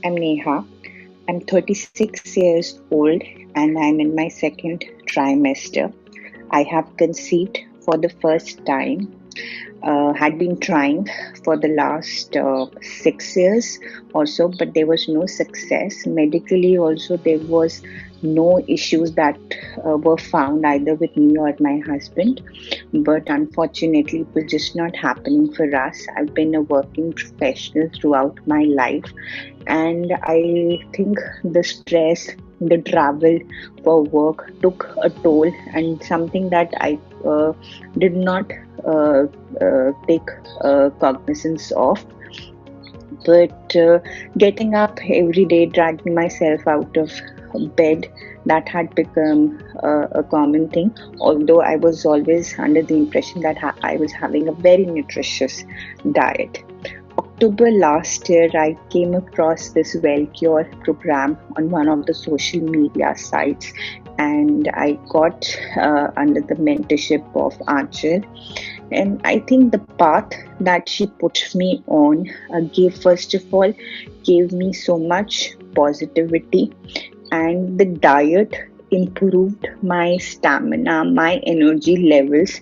I'm Neha. I'm 36 years old and I'm in my second trimester. I have conceived for the first time. Had been trying for the last 6 years or so, but there was no success. Medically, also, there was no issues that were found either with me or my husband. But unfortunately, it was just not happening for us. I've been a working professional throughout my life, and I think the stress, the travel for work took a toll, and something that I did not uh, take cognizance of. But getting up every day, dragging myself out of bed, that had become a common thing. Although I was always under the impression that I was having a very nutritious diet. October last year, I came across this Wellcure program on one of the social media sites, and I got under the mentorship of Anchal. And I think the path that she put me on first of all, gave me so much positivity, and the diet improved my stamina, my energy levels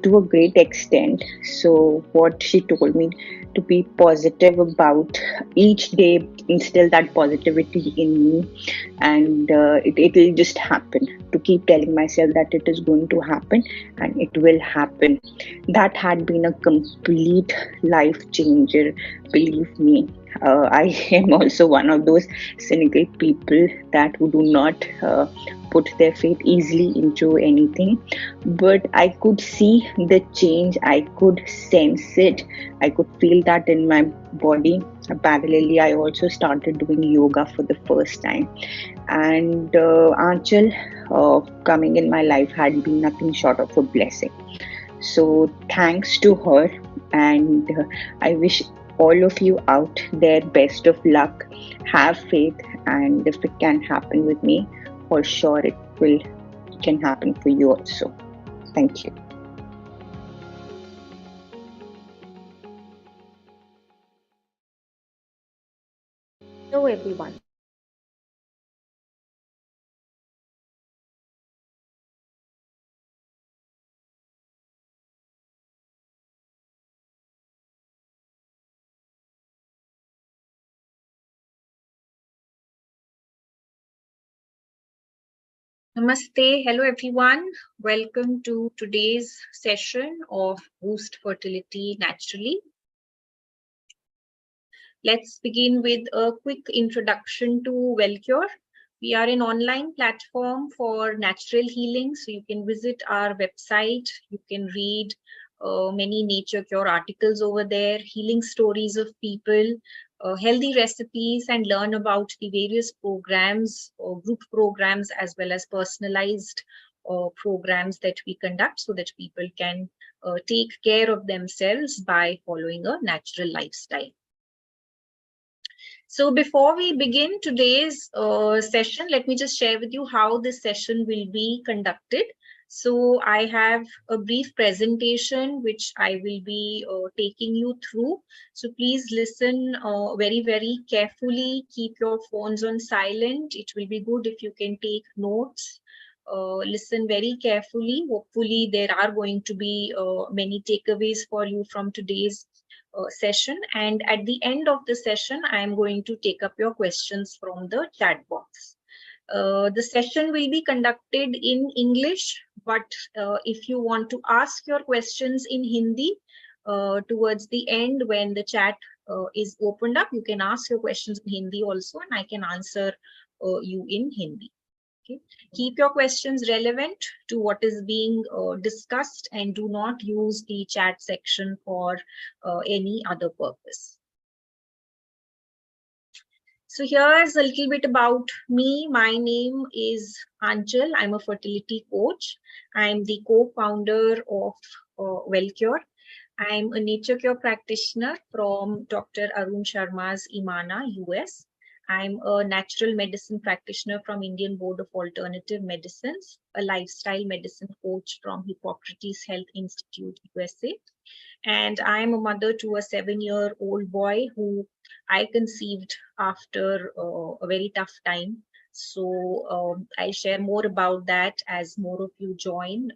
to a great extent. So, what she told me to be positive about each day, instill that positivity in me, and it will just happen. To keep telling myself that it is going to happen and it will happen. That had been a complete life changer, believe me. I am also one of those cynical people that who do not put their faith easily into anything, but I could see the change, I could sense it, I could feel that in my body. Parallelly, I also started doing yoga for the first time, and Anchal coming in my life had been nothing short of a blessing. So thanks to her, and I wish all of you out there best of luck. Have faith, and if it can happen with me, for sure it can happen for you also. Thank you. Hello, everyone. Namaste. Hello, everyone. Welcome to today's session of Boost Fertility Naturally. Let's begin with a quick introduction to Wellcure. We are an online platform for natural healing, so you can visit our website. You can read many nature cure articles over there, healing stories of people, healthy recipes, and learn about the various programs or group programs as well as personalized programs that we conduct so that people can take care of themselves by following a natural lifestyle. So before we begin today's session, let me just share with you how this session will be conducted. So I have a brief presentation which I will be taking you through. So please listen very, very carefully. Keep your phones on silent. It will be good if you can take notes. Listen very carefully. Hopefully, there are going to be many takeaways for you from today's session, and at the end of the session I am going to take up your questions from the chat box. The session will be conducted in English, but if you want to ask your questions in Hindi towards the end when the chat is opened up, you can ask your questions in Hindi also, and I can answer you in Hindi. Okay. Keep your questions relevant to what is being discussed, and do not use the chat section for any other purpose. So here's a little bit about me. My name is Anchal. I'm a fertility coach. I'm the co-founder of Wellcure. I'm a nature cure practitioner from Dr. Arun Sharma's Imana, US. I'm a natural medicine practitioner from Indian Board of Alternative Medicines, a lifestyle medicine coach from Hippocrates Health Institute, USA. And I'm a mother to a 7-year-old boy who I conceived after a very tough time. So I'll share more about that as more of you join.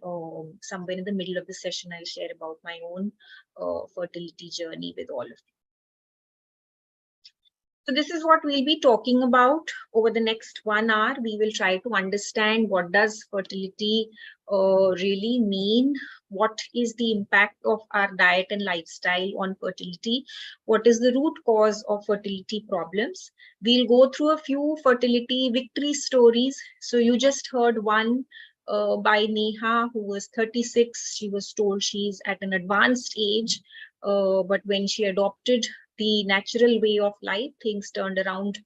Somewhere in the middle of the session, I'll share about my own fertility journey with all of you. So this is what we'll be talking about over the next 1 hour. We will try to understand what does fertility really mean, what is the impact of our diet and lifestyle on fertility, what is the root cause of fertility problems. We'll go through a few fertility victory stories. So you just heard one by Neha, who was 36. She was told she's at an advanced age, but when she adopted the natural way of life, things turned around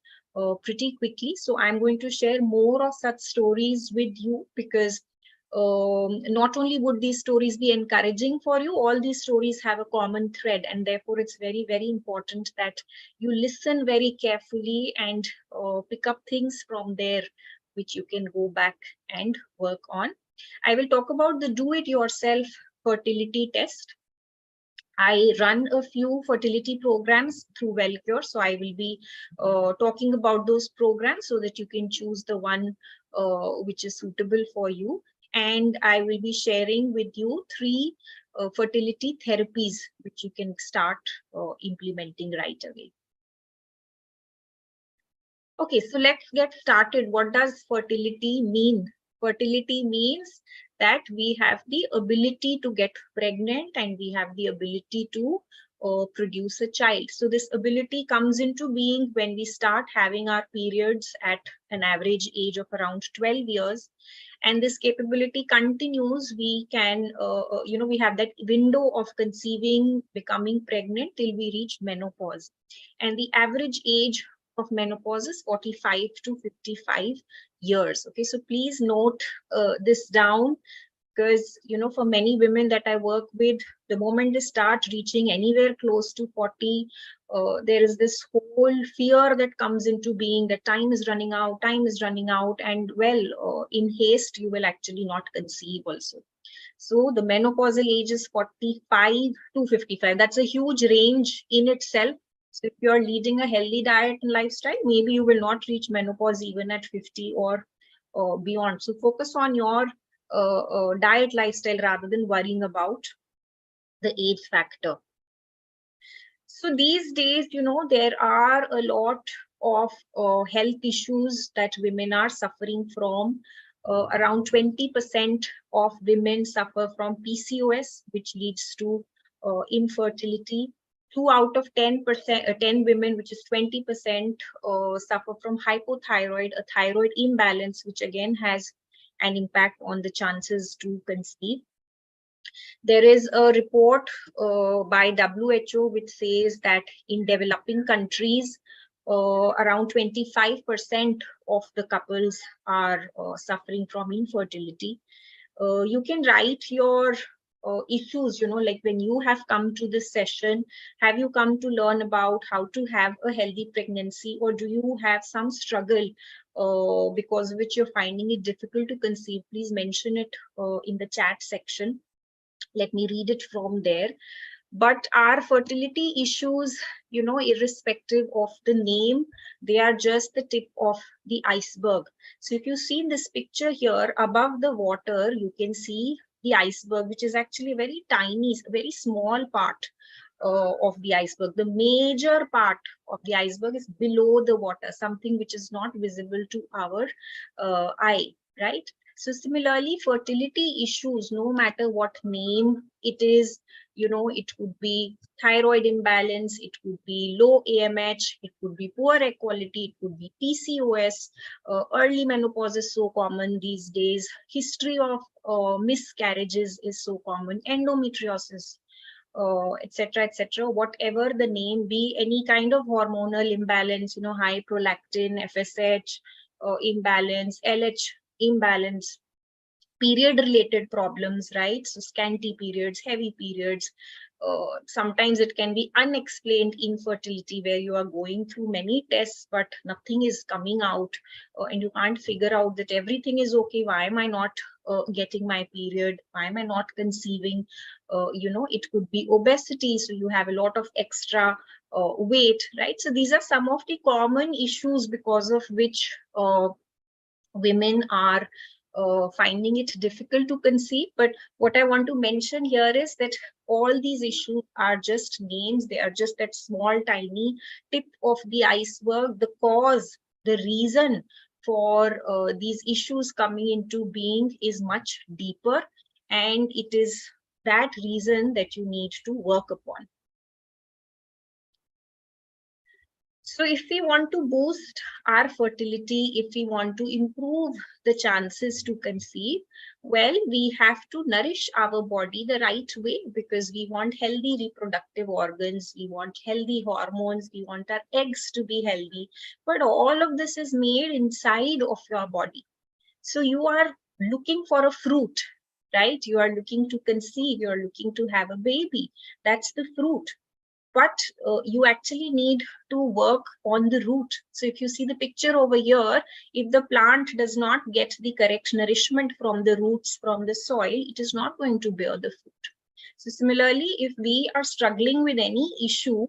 pretty quickly. So I'm going to share more of such stories with you, because not only would these stories be encouraging for you, all these stories have a common thread, and therefore it's very, very important that you listen very carefully and pick up things from there which you can go back and work on. I will talk about the do-it-yourself fertility test. I run a few fertility programs through Wellcure, so I will be talking about those programs so that you can choose the one which is suitable for you. And I will be sharing with you 3 fertility therapies which you can start implementing right away. Okay, so let's get started. What does fertility mean? Fertility means that we have the ability to get pregnant and we have the ability to produce a child. So this ability comes into being when we start having our periods at an average age of around 12 years. And this capability continues. We can, we have that window of conceiving, becoming pregnant till we reach menopause. And the average age of menopause is 45 to 55 years. Okay, so please note this down, because for many women that I work with, the moment they start reaching anywhere close to 40, there is this whole fear that comes into being that time is running out, and in haste you will actually not conceive also. So the menopausal age is 45 to 55. That's a huge range in itself. So if you're leading a healthy diet and lifestyle, maybe you will not reach menopause even at 50 or beyond. So focus on your diet lifestyle rather than worrying about the age factor. So these days, there are a lot of health issues that women are suffering from. Around 20% of women suffer from PCOS, which leads to infertility. 2 out of 10 women, which is 20%, suffer from hypothyroid, a thyroid imbalance, which again has an impact on the chances to conceive. There is a report by WHO which says that in developing countries, around 25% of the couples are suffering from infertility. You can write your issues, like when you have come to this session, have you come to learn about how to have a healthy pregnancy, or do you have some struggle because of which you're finding it difficult to conceive? Please mention it in the chat section. Let me read it from there. But our fertility issues, irrespective of the name, they are just the tip of the iceberg. So if you see in this picture here, above the water, you can see the iceberg, which is actually very tiny, very small part of the iceberg. The major part of the iceberg is below the water, something which is not visible to our eye, right? So similarly, fertility issues, no matter what name it is, it could be thyroid imbalance, it could be low AMH, it could be poor egg quality, it could be PCOS, early menopause is so common these days, history of miscarriages is so common, endometriosis, etc., etc. Whatever the name be, any kind of hormonal imbalance, high prolactin, FSH imbalance, LH imbalance, period related problems, right? So scanty periods, heavy periods, sometimes it can be unexplained infertility where you are going through many tests but nothing is coming out, and you can't figure out that everything is okay, why am I not getting my period? Why am I not conceiving? It could be obesity, so you have a lot of extra weight, right? So these are some of the common issues because of which women are finding it difficult to conceive. But what I want to mention here is that all these issues are just names. They are just that small, tiny tip of the iceberg. The cause, the reason for these issues coming into being is much deeper, and it is that reason that you need to work upon. So if we want to boost our fertility, if we want to improve the chances to conceive, well, we have to nourish our body the right way, because we want healthy reproductive organs, we want healthy hormones, we want our eggs to be healthy. But all of this is made inside of your body. So you are looking for a fruit, right? You are looking to conceive, you are looking to have a baby. That's the fruit. But you actually need to work on the root. So if you see the picture over here, if the plant does not get the correct nourishment from the roots, from the soil, it is not going to bear the fruit. So similarly, if we are struggling with any issue,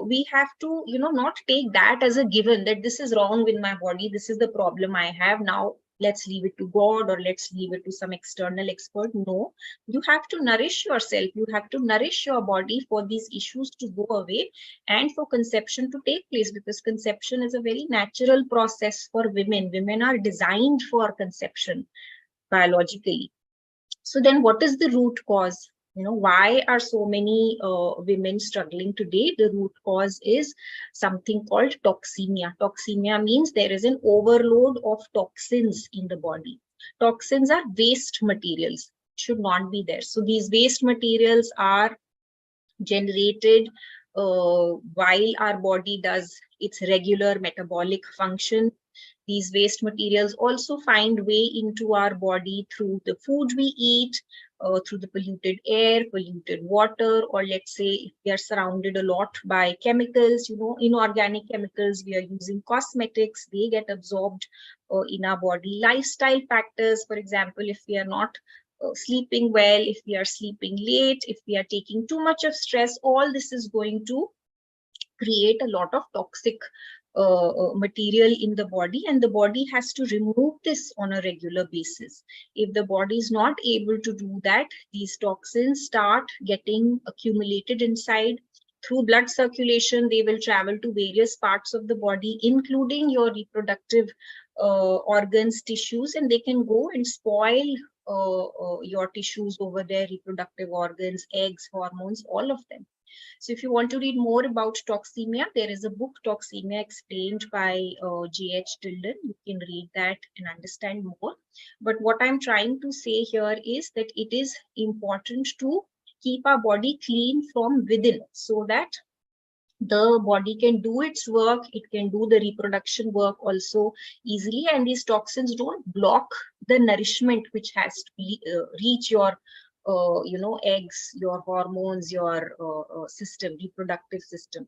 we have to, not take that as a given that this is wrong with my body, this is the problem I have. Now let's leave it to God, or let's leave it to some external expert. No, you have to nourish yourself. You have to nourish your body for these issues to go away and for conception to take place, because conception is a very natural process for women. Women are designed for conception biologically. So then what is the root cause? Why are so many women struggling today? The root cause is something called toxemia. Toxemia means there is an overload of toxins in the body. Toxins are waste materials, should not be there. So these waste materials are generated while our body does its regular metabolic function. These waste materials also find way into our body through the food we eat, through the polluted air, polluted water, or let's say if we are surrounded a lot by chemicals, inorganic chemicals, we are using cosmetics, they get absorbed in our body. Lifestyle factors, for example, if we are not sleeping well, if we are sleeping late, if we are taking too much of stress, all this is going to create a lot of toxic material in the body, and the body has to remove this on a regular basis. If the body is not able to do that, these toxins start getting accumulated inside. Through blood circulation, they will travel to various parts of the body, including your reproductive organs, tissues, and they can go and spoil your tissues over there, reproductive organs, eggs, hormones, all of them. So if you want to read more about toxemia, there is a book, Toxemia Explained, by G.H. Tilden. You can read that and understand more. But what I'm trying to say here is that it is important to keep our body clean from within, so that the body can do its work, it can do the reproduction work also easily, and these toxins don't block the nourishment which has to reach your eggs, your hormones, your system, reproductive system.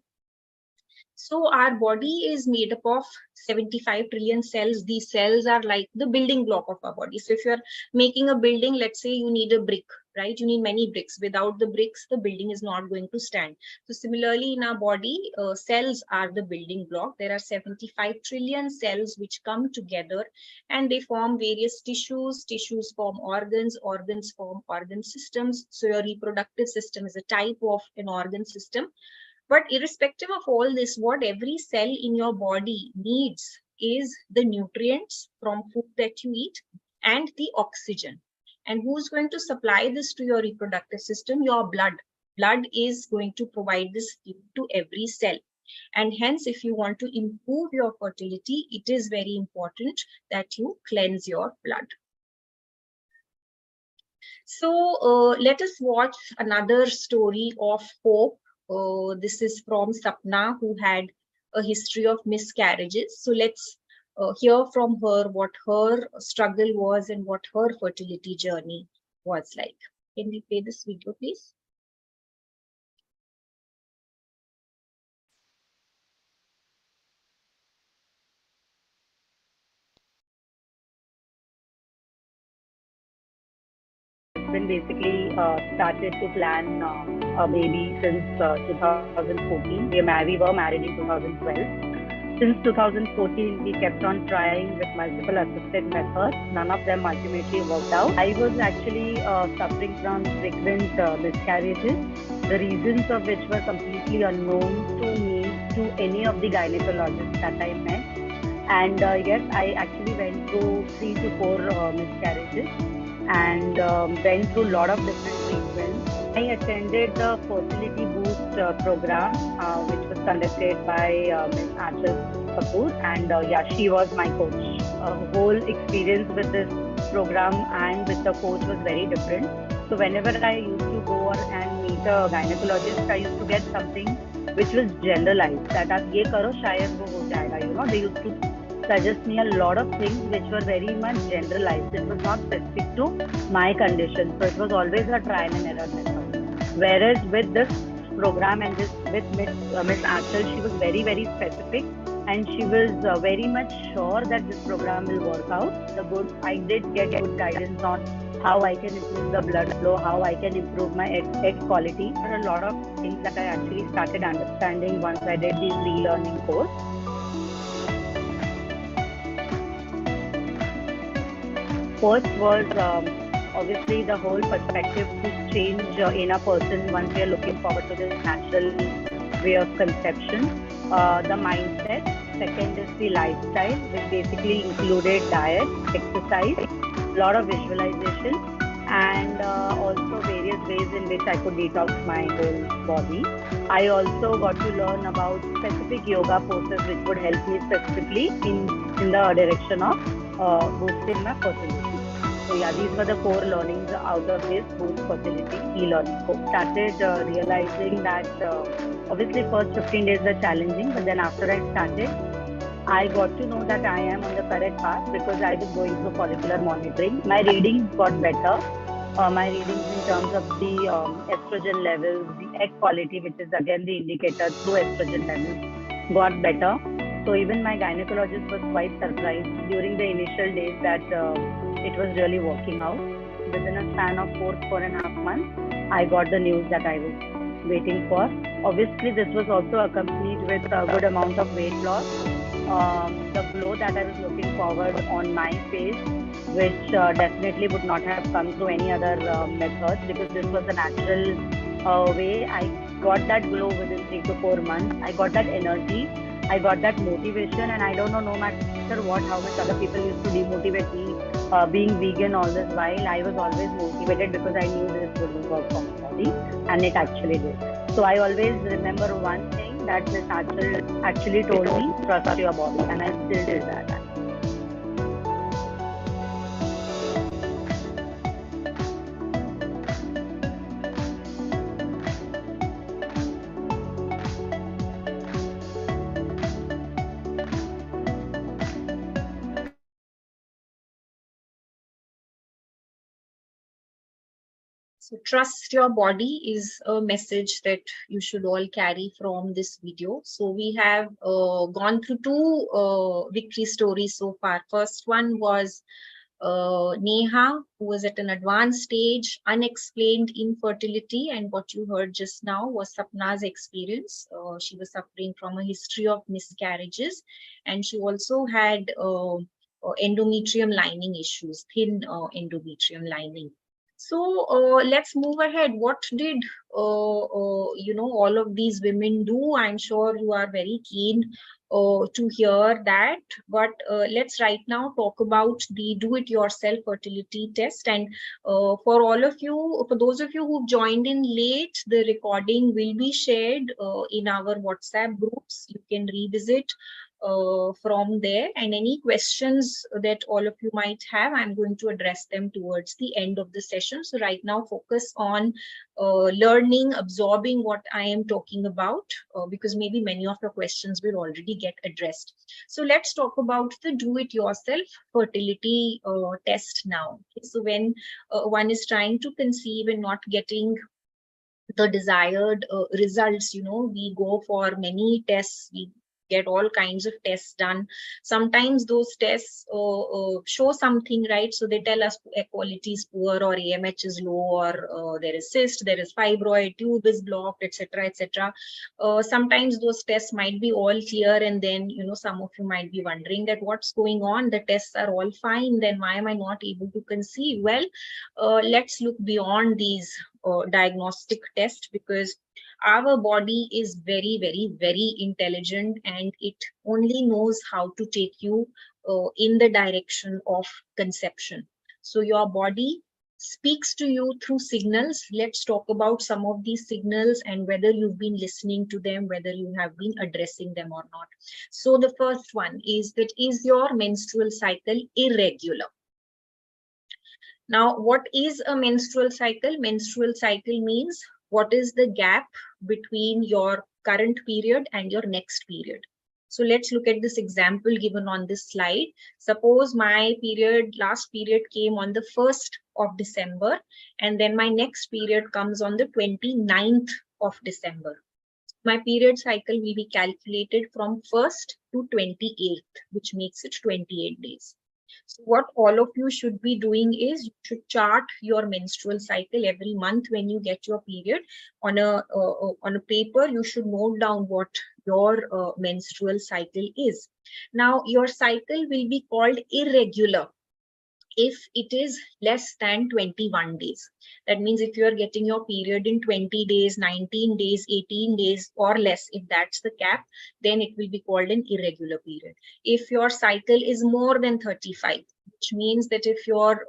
So our body is made up of 75 trillion cells. These cells are like the building block of our body. So if you're making a building, let's say you need a brick, right? You need many bricks. Without the bricks, the building is not going to stand. So similarly, in our body, cells are the building block. There are 75 trillion cells which come together and they form various tissues. Tissues form organs. Organs form organ systems. So your reproductive system is a type of an organ system. But irrespective of all this, what every cell in your body needs is the nutrients from food that you eat and the oxygen. And who's going to supply this to your reproductive system? Your blood. Blood is going to provide this to every cell. And hence, if you want to improve your fertility, it is very important that you cleanse your blood. So let us watch another story of hope. This is from Sapna, who had a history of miscarriages. So let's hear from her what her struggle was and what her fertility journey was like. Can we play this video, please? husband basically started to plan a baby since 2014. We were married in 2012. Since 2014, we kept on trying with multiple assisted methods. None of them ultimately worked out. I was actually suffering from frequent miscarriages, the reasons of which were completely unknown to me, to any of the gynecologists that I met. And yes, I actually went through 3 to 4 miscarriages and went through a lot of different treatments. I attended the Fertility Boost program, which was conducted by Ms. Achal Kapoor, and yeah, she was my coach. Whole experience with this program and with the coach was very different. So whenever I used to go and meet a gynecologist, I used to get something which was generalized, that आप ये करो शायद वो हो जाएगा. You know, they used to suggest me a lot of things which were very much generalized. It was not specific to my condition. So it was always a trial and error method. Whereas with this program and with Miss Achal, she was very, very specific, and she was very much sure that this program will work out. I did get good guidance on how I can improve the blood flow, how I can improve my egg quality. There are a lot of things that I actually started understanding once I did this relearning course. First was obviously the whole perspective to change in a person once we are looking forward to this natural way of conception. The mindset. Second is the lifestyle, which basically included diet, exercise, a lot of visualization, and also various ways in which I could detox my whole body. I also got to learn about specific yoga poses which would help me specifically in the direction of boosting my fertility. So yeah, these were the core learnings out of this Boost Fertility e-learning. So started realizing that obviously first 15 days were challenging, but then after I started, I got to know that I am on the correct path because I was going through follicular monitoring. My readings got better. My readings in terms of the estrogen levels, the egg quality, which is again the indicator through estrogen levels, got better. So even my gynecologist was quite surprised during the initial days that it was really working out. Within a span of 4.5 months, I got the news that I was waiting for. Obviously, this was also accompanied with a good amount of weight loss. The glow that I was looking forward on my face, which definitely would not have come through any other methods, because this was a natural way. I got that glow within 3 to 4 months. I got that energy. I got that motivation, and I don't know, no matter what, how much other people used to demotivate me being vegan all this while, I was always motivated because I knew this would work for my body, and it actually did. So I always remember one thing that Ms. Achal actually told me: trust your body, and I still did that. So trust your body is a message that you should all carry from this video. So we have gone through 2 victory stories so far. First one was Neha, who was at an advanced stage, unexplained infertility, and what you heard just now was Sapna's experience. She was suffering from a history of miscarriages, and she also had endometrium lining issues, thin endometrium lining. So let's move ahead. What did all of these women do? I'm sure you are very keen to hear that. But let's right now talk about the do-it-yourself fertility test. And for those of you who've joined in late, the recording will be shared in our WhatsApp groups. You can revisit from there, and any questions that all of you might have, I'm going to address them towards the end of the session. So right now focus on learning, absorbing what I am talking about, because maybe many of your questions will already get addressed. So let's talk about the do-it-yourself fertility test now. Okay, so when one is trying to conceive and not getting the desired results, we go for many tests. We get all kinds of tests done. Sometimes those tests show something, right? So they tell us quality is poor, or AMH is low, or there is cyst, there is fibroid, tube is blocked, etc., etc. Sometimes those tests might be all clear, and then some of you might be wondering that what's going on. The tests are all fine, then why am I not able to conceive? Well, let's look beyond these diagnostic tests, because our body is very, very, very intelligent, and it only knows how to take you in the direction of conception. So your body speaks to you through signals. Let's talk about some of these signals and whether you've been listening to them, whether you have been addressing them or not. So the first one is that, is your menstrual cycle irregular? Now, what is a menstrual cycle? Menstrual cycle means what is the gap between your current period and your next period. So let's look at this example given on this slide. Suppose my last period came on the 1st of December, and then my next period comes on the 29th of December. My period cycle will be calculated from 1st to 28th, which makes it 28 days. So what all of you should be doing is, you should chart your menstrual cycle every month. When you get your period on a paper, you should note down what your menstrual cycle is. Now, your cycle will be called irregular if it is less than 21 days. That means if you are getting your period in 20 days, 19 days, 18 days or less, if that's the cap, then it will be called an irregular period. If your cycle is more than 35, which means that if your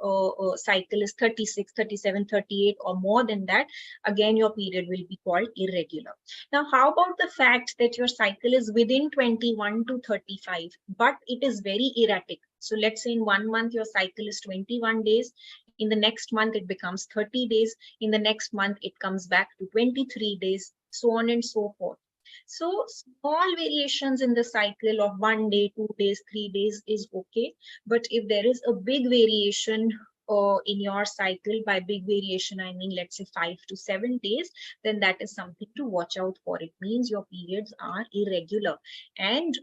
cycle is 36, 37, 38 or more than that, again your period will be called irregular. Now, how about the fact that your cycle is within 21 to 35, but it is very erratic? So let's say in 1 month your cycle is 21 days, in the next month it becomes 30 days, in the next month it comes back to 23 days, so on and so forth. So small variations in the cycle of 1 day, 2 days, 3 days is okay. But if there is a big variation in your cycle, by big variation I mean let's say 5 to 7 days, then that is something to watch out for. It means your periods are irregular. And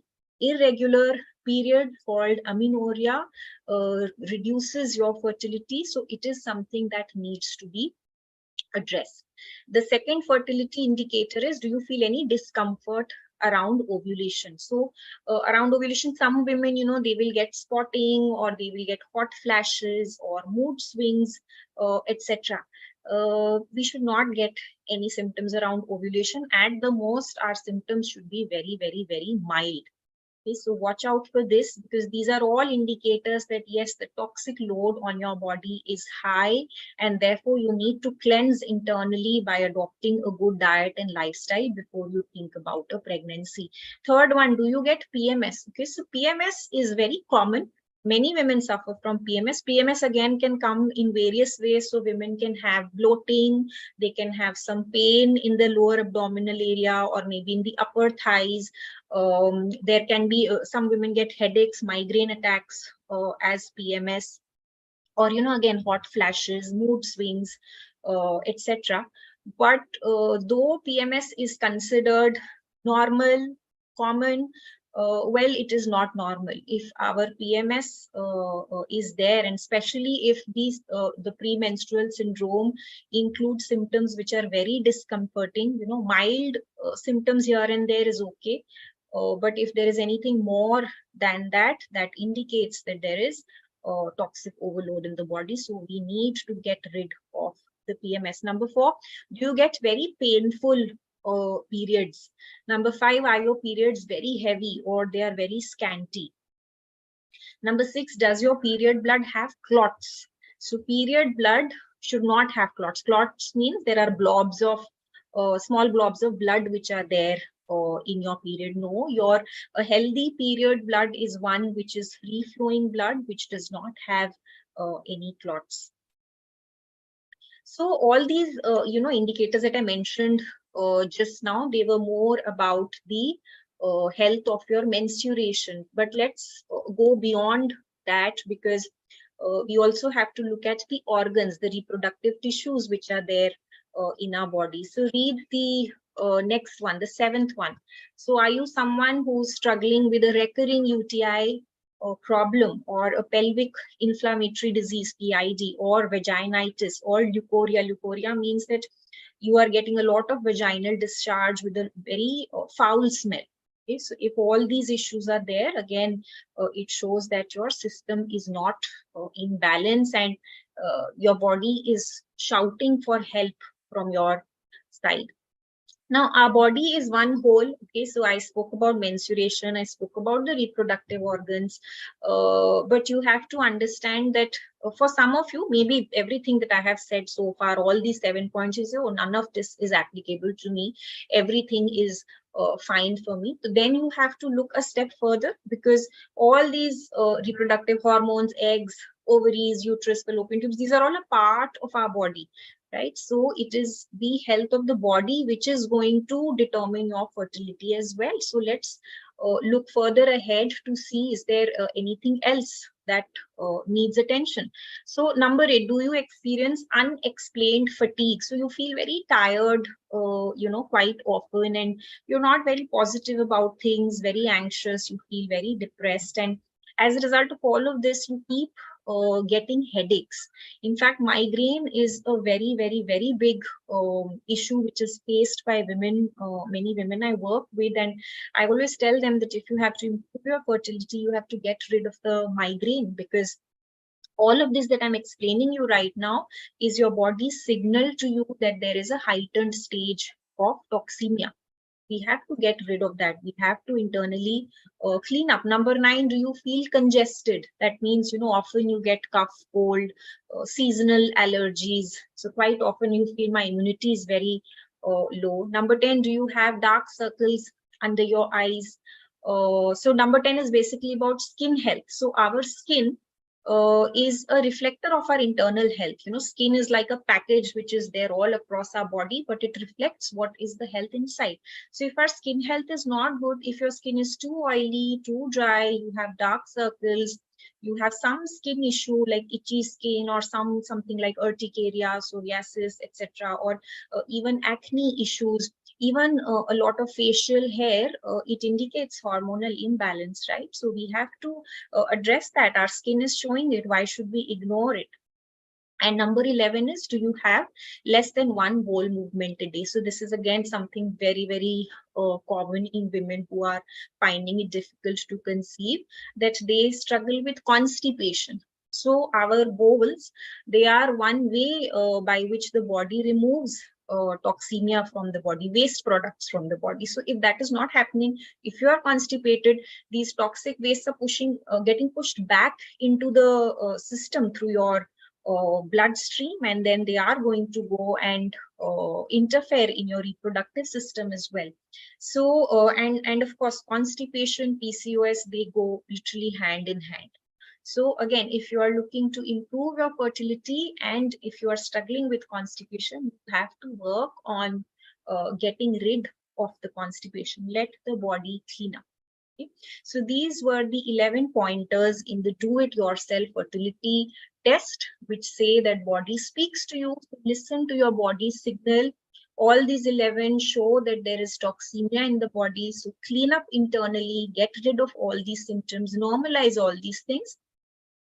irregular period called amenorrhea reduces your fertility, so it is something that needs to be addressed. The second fertility indicator is, do you feel any discomfort around ovulation? So around ovulation, some women, they will get spotting, or they will get hot flashes or mood swings, etc. We should not get any symptoms around ovulation. At the most, our symptoms should be very, very, very mild. Okay, so watch out for this, because these are all indicators that yes, the toxic load on your body is high, and therefore you need to cleanse internally by adopting a good diet and lifestyle before you think about a pregnancy. Third one, do you get PMS? Okay, so PMS is very common. Many women suffer from PMS. PMS again can come in various ways. So women can have bloating, they can have some pain in the lower abdominal area or maybe in the upper thighs. There can be some women get headaches, migraine attacks as PMS, or again hot flashes, mood swings, etc. But though PMS is considered normal, common, well, it is not normal. If our PMS is there, and especially if the premenstrual syndrome includes symptoms which are very discomforting, mild symptoms here and there is okay. But if there is anything more than that, that indicates that there is toxic overload in the body. So we need to get rid of the PMS. Number 4, do you get very painful periods? Number 5, are your periods very heavy or they are very scanty? Number 6, does your period blood have clots? So period blood should not have clots. Clots means there are blobs of small blobs of blood which are there in your period. No, a healthy period blood is one which is free flowing blood, which does not have any clots. So all these indicators that I mentioned just now, they were more about the health of your menstruation. But let's go beyond that, because we also have to look at the organs, the reproductive tissues which are there in our body. So read the next one, the seventh one. So are you someone who's struggling with a recurring UTI or problem, or a pelvic inflammatory disease, PID, or vaginitis, or leukorrhea? Leukorrhea means that you are getting a lot of vaginal discharge with a very foul smell. Okay, so if all these issues are there, again, it shows that your system is not in balance, and your body is shouting for help from your side. Now, our body is one whole. Okay, so I spoke about menstruation, I spoke about the reproductive organs, but you have to understand that for some of you, maybe everything that I have said so far, all these 7 points, is, oh, none of this is applicable to me, everything is fine for me. So then you have to look a step further, because all these reproductive hormones, eggs, ovaries, uterus, fallopian tubes, these are all a part of our body, right? So it is the health of the body which is going to determine your fertility as well. So let's look further ahead to see, is there anything else that needs attention? So number 8, do you experience unexplained fatigue? So you feel very tired, quite often, and you're not very positive about things, very anxious, you feel very depressed, and as a result of all of this, you keep getting headaches. In fact, migraine is a very, very, very big issue which is faced by women, many women I work with. And I always tell them that if you have to improve your fertility, you have to get rid of the migraine, because all of this that I'm explaining you right now is your body's signal to you that there is a heightened stage of toxemia. We have to get rid of that. We have to internally clean up. Number 9, do you feel congested? That means, often you get cough, cold, seasonal allergies. So quite often you feel my immunity is very low. Number 10, do you have dark circles under your eyes? So number 10 is basically about skin health. So our skin is a reflector of our internal health. Skin is like a package which is there all across our body, but it reflects what is the health inside. So if our skin health is not good, if your skin is too oily, too dry, you have dark circles, you have some skin issue like itchy skin, or something like urticaria, psoriasis, etc., or even acne issues, even a lot of facial hair, it indicates hormonal imbalance, right? So we have to address that. Our skin is showing it. Why should we ignore it? And number 11 is, do you have less than one bowel movement a day? So this is again something very, very common in women who are finding it difficult to conceive, that they struggle with constipation. So our bowels, they are one way by which the body removes toxemia from the body, waste products from the body. So if that is not happening, if you are constipated, these toxic wastes are getting pushed back into the system through your bloodstream, and then they are going to go and interfere in your reproductive system as well. So and of course, constipation, PCOS, they go literally hand in hand. So again, if you are looking to improve your fertility, and if you are struggling with constipation, you have to work on getting rid of the constipation. Let the body clean up. Okay? So these were the 11 pointers in the do-it-yourself fertility test, which say that body speaks to you. So listen to your body's signal. All these 11 show that there is toxemia in the body. So clean up internally, get rid of all these symptoms, normalize all these things.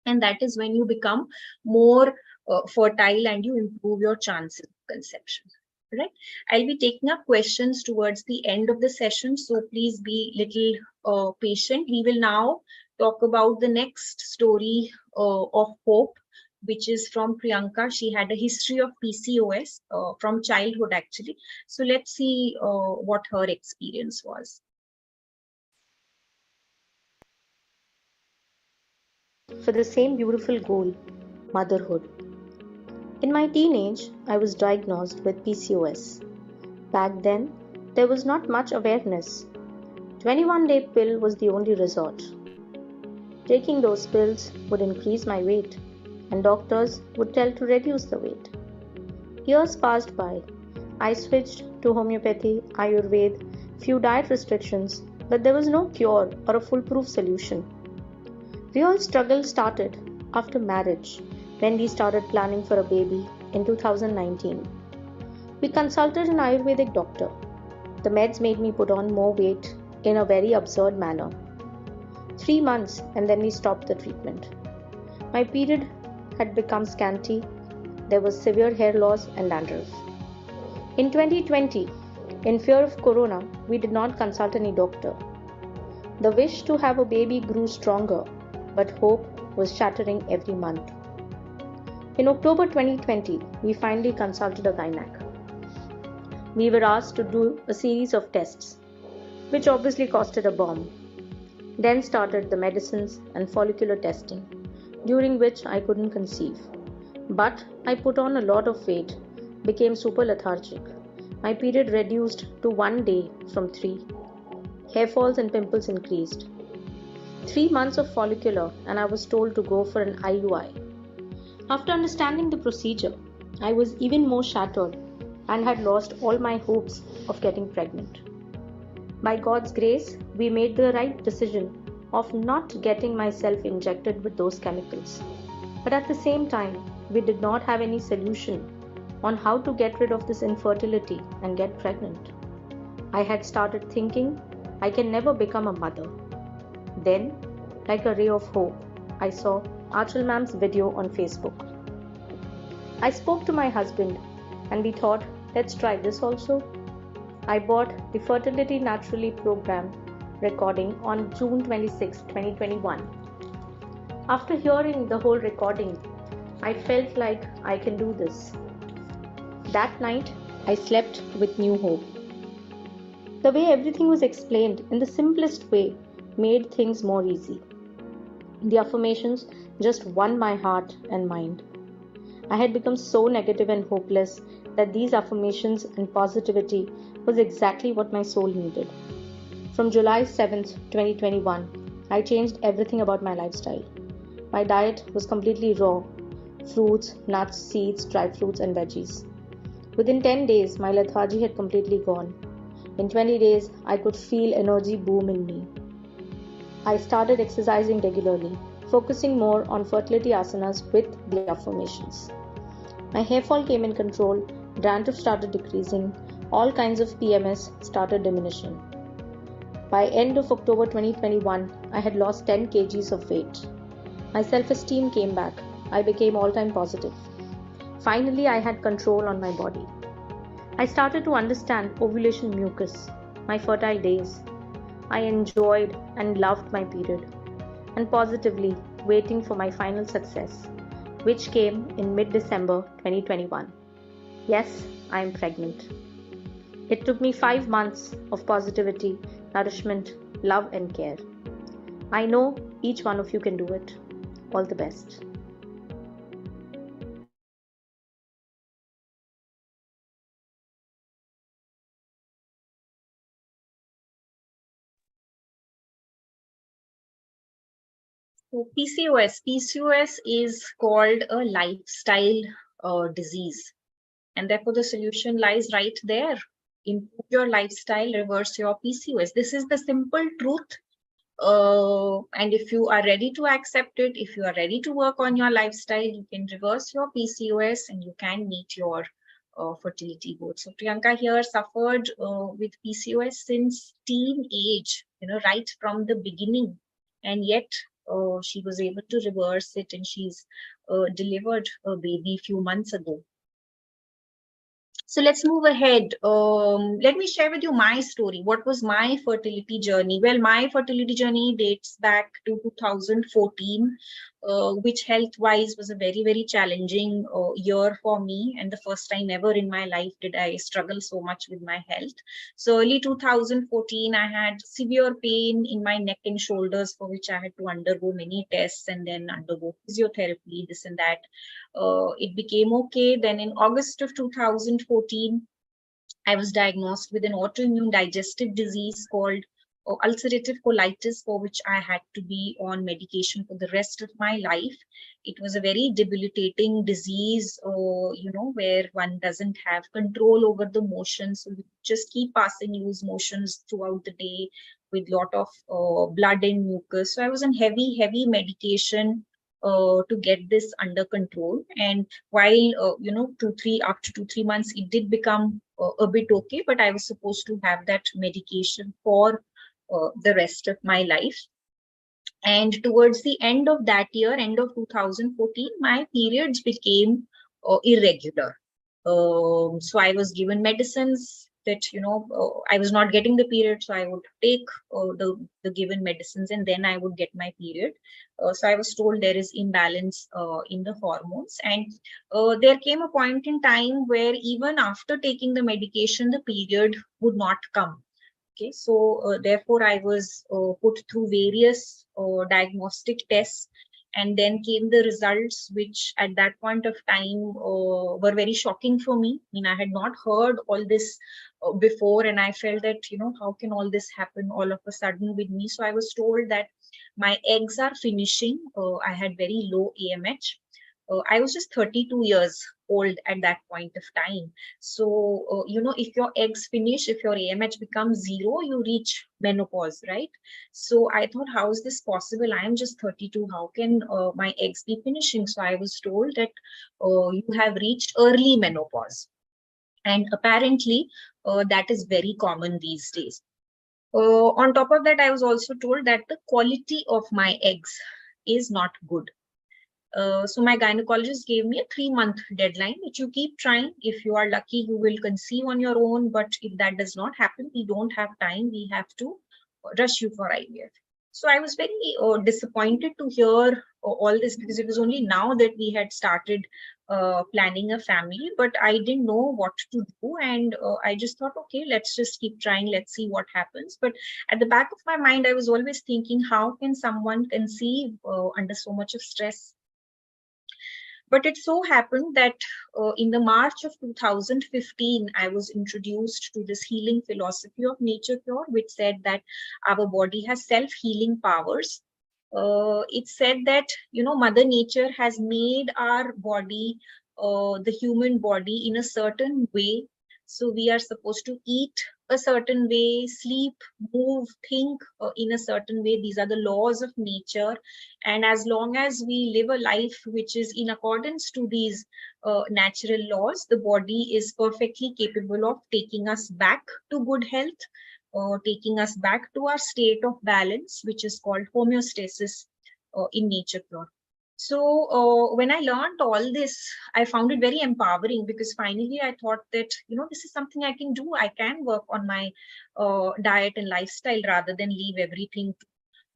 And that is when you become more fertile and you improve your chances of conception. Right? I'll be taking up questions towards the end of the session, so please be little patient. We will now talk about the next story of hope, which is from Priyanka. She had a history of PCOS from childhood, actually. So let's see what her experience was. For the same beautiful goal, motherhood. In my teenage, I was diagnosed with PCOS. Back then, there was not much awareness. 21-day pill was the only resort. Taking those pills would increase my weight, and doctors would tell to reduce the weight. Years passed by. I switched to homeopathy, Ayurveda, few diet restrictions, but there was no cure or a foolproof solution. Real struggle started after marriage, when we started planning for a baby in 2019. We consulted an Ayurvedic doctor. The meds made me put on more weight in a very absurd manner. 3 months and then we stopped the treatment. My period had become scanty. There was severe hair loss and dandruff. In 2020, in fear of corona, we did not consult any doctor. The wish to have a baby grew stronger, but hope was shattering every month. In October 2020, we finally consulted a gynec. We were asked to do a series of tests, which obviously costed a bomb. Then started the medicines and follicular testing, during which I couldn't conceive. But I put on a lot of weight, became super lethargic. My period reduced to 1 day from 3. Hair falls and pimples increased. 3 months of follicular and I was told to go for an IUI. After understanding the procedure, I was even more shattered and had lost all my hopes of getting pregnant. By God's grace, we made the right decision of not getting myself injected with those chemicals. But at the same time, we did not have any solution on how to get rid of this infertility and get pregnant. I had started thinking I can never become a mother. Then, like a ray of hope, I saw Achal ma'am's video on Facebook. I spoke to my husband and we thought, let's try this also. I bought the Fertility Naturally program recording on June 26, 2021. After hearing the whole recording, I felt like I can do this. That night, I slept with new hope. The way everything was explained in the simplest way made things more easy. The affirmations just won my heart and mind. I had become so negative and hopeless that these affirmations and positivity was exactly what my soul needed. From July 7th, 2021, I changed everything about my lifestyle. My diet was completely raw: fruits, nuts, seeds, dry fruits, and veggies. Within 10 days, my lethargy had completely gone. In 20 days, I could feel energy boom in me. I started exercising regularly, focusing more on fertility asanas with the affirmations. My hair fall came in control, dandruff started decreasing, all kinds of PMS started diminishing. By end of October 2021, I had lost 10 kgs of weight. My self-esteem came back. I became all-time positive. Finally, I had control on my body. I started to understand ovulation mucus, my fertile days. I enjoyed and loved my period, and positively waiting for my final success, which came in mid-December 2021. Yes, I am pregnant. It took me 5 months of positivity, nourishment, love and care. I know each one of you can do it. All the best. So PCOS is called a lifestyle disease, and therefore the solution lies right there. Improve your lifestyle, reverse your PCOS. This is the simple truth. And if you are ready to accept it, if you are ready to work on your lifestyle, you can reverse your PCOS and you can meet your fertility goals. So Priyanka here suffered with PCOS since teen age, right from the beginning, and yet she was able to reverse it, and she's delivered a baby a few months ago. So let's move ahead. Let me share with you my story. What was my fertility journey? Well, my fertility journey dates back to 2014, which health-wise was a very, very challenging year for me. And the first time ever in my life did I struggle so much with my health. So early 2014, I had severe pain in my neck and shoulders, for which I had to undergo many tests and then undergo physiotherapy, this and that. It became okay. Then in August of 2014, I was diagnosed with an autoimmune digestive disease called ulcerative colitis, for which I had to be on medication for the rest of my life. It was a very debilitating disease, where one doesn't have control over the motions. So you just keep passing loose motions throughout the day with lot of blood and mucus. So I was on heavy medication to get this under control. And while after 2-3 months it did become a bit okay, but I was supposed to have that medication for the rest of my life. And towards the end of that year, end of 2014, my periods became irregular. So I was given medicines that, I was not getting the period, so I would take the given medicines and then I would get my period. So I was told there is imbalance in the hormones. And there came a point in time where even after taking the medication, the period would not come. Okay, so therefore I was put through various diagnostic tests, and then came the results, which at that point of time were very shocking for me. I mean, I had not heard all this before, and I felt that, how can all this happen all of a sudden with me? So I was told that my eggs are finishing. I had very low AMH. I was just 32 years old at that point of time. So, if your eggs finish, if your AMH becomes 0, you reach menopause, right? So I thought, how is this possible? I am just 32. How can my eggs be finishing? So I was told that you have reached early menopause. And apparently, that is very common these days. On top of that, I was also told that the quality of my eggs is not good. So my gynecologist gave me a 3-month deadline, which you keep trying. If you are lucky, you will conceive on your own. But if that does not happen, we don't have time. We have to rush you for IVF. So I was very disappointed to hear all this, because it was only now that we had started planning a family, but I didn't know what to do. And I just thought, okay, let's just keep trying. Let's see what happens. But at the back of my mind, I was always thinking, how can someone conceive under so much of stress? But it so happened that in the March of 2015, I was introduced to this healing philosophy of nature cure, which said that our body has self-healing powers. It said that, Mother Nature has made our body, the human body, in a certain way. So we are supposed to eat a certain way, sleep, move, think in a certain way. These are the laws of nature. And as long as we live a life which is in accordance to these natural laws, the body is perfectly capable of taking us back to good health, taking us back to our state of balance, which is called homeostasis in nature pure. So when I learned all this, I found it very empowering, because finally I thought that, this is something I can do. I can work on my diet and lifestyle rather than leave everything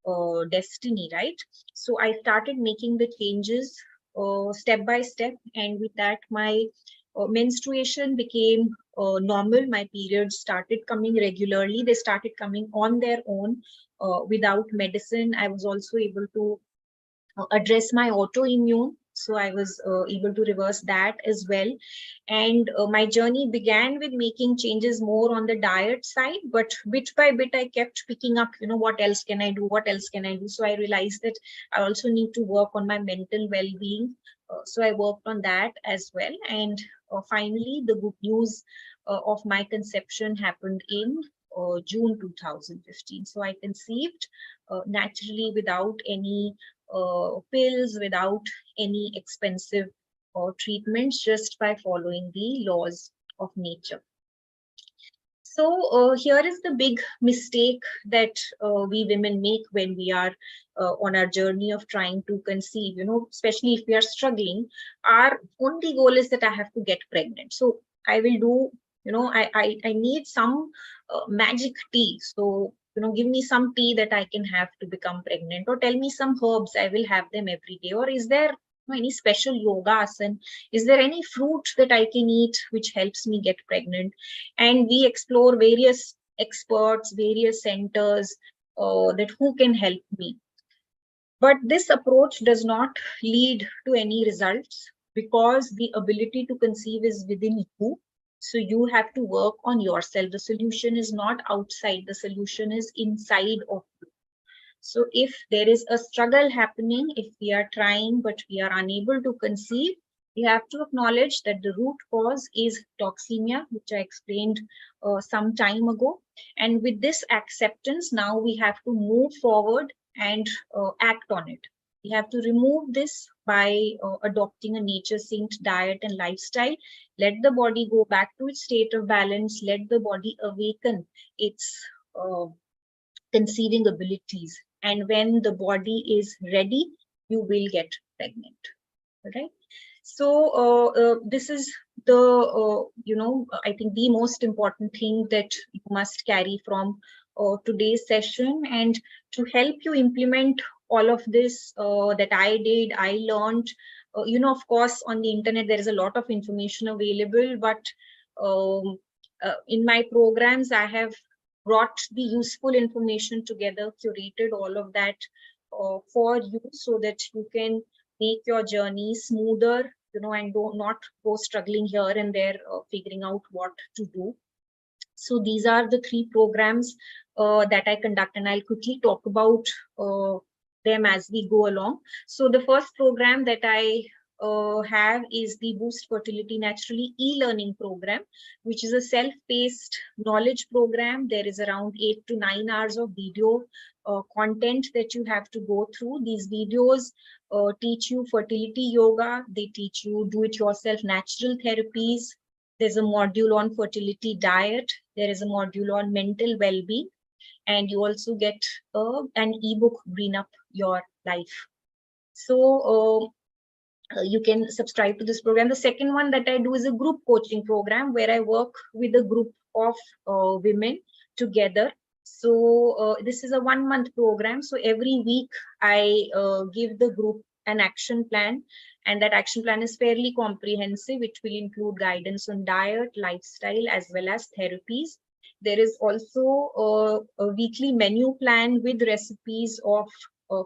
to destiny, right? So I started making the changes step by step, and with that, my menstruation became normal. My periods started coming regularly. They started coming on their own without medicine. I was also able to address my autoimmune. So I was able to reverse that as well. And my journey began with making changes more on the diet side, but bit by bit, I kept picking up, what else can I do? What else can I do? So I realized that I also need to work on my mental well-being. So I worked on that as well. And finally, the good news of my conception happened in June 2015. So I conceived naturally, without any pills, without any expensive treatments, just by following the laws of nature. So here is the big mistake that we women make when we are on our journey of trying to conceive, especially if we are struggling. Our only goal is that I have to get pregnant. So I will do, I need some magic tea. So, give me some tea that I can have to become pregnant, or tell me some herbs, I will have them every day. Or is there any special yoga asana? Is there any fruit that I can eat which helps me get pregnant? And we explore various experts, various centers that who can help me. But this approach does not lead to any results, because the ability to conceive is within you. So you have to work on yourself. The solution is not outside. The solution is inside of you. So if there is a struggle happening, if we are trying but we are unable to conceive, we have to acknowledge that the root cause is toxemia, which I explained some time ago. And with this acceptance, now we have to move forward and act on it. We have to remove this by adopting a nature-synced diet and lifestyle. Let the body go back to its state of balance. Let the body awaken its conceiving abilities. And when the body is ready, you will get pregnant, right? So this is the, I think the most important thing that you must carry from today's session. And to help you implement all of this that I learned, of course, on the internet, there is a lot of information available, but in my programs, I have brought the useful information together, curated all of that for you so that you can make your journey smoother, and do not go struggling here and there, figuring out what to do. So these are the 3 programs that I conduct, and I'll quickly talk about them as we go along. So the first program that I have is the Boost Fertility Naturally e-learning program, which is a self-paced knowledge program. There is around 8 to 9 hours of video content that you have to go through. These videos teach you fertility yoga. They teach you do-it-yourself natural therapies. There's a module on fertility diet. There is a module on mental well-being. And you also get an ebook, Green Up Your Life. So you can subscribe to this program. The second one that I do is a group coaching program where I work with a group of women together. So this is a 1-month program. So every week I give the group an action plan, and that action plan is fairly comprehensive. It will include guidance on diet, lifestyle, as well as therapies. There is also a weekly menu plan with recipes of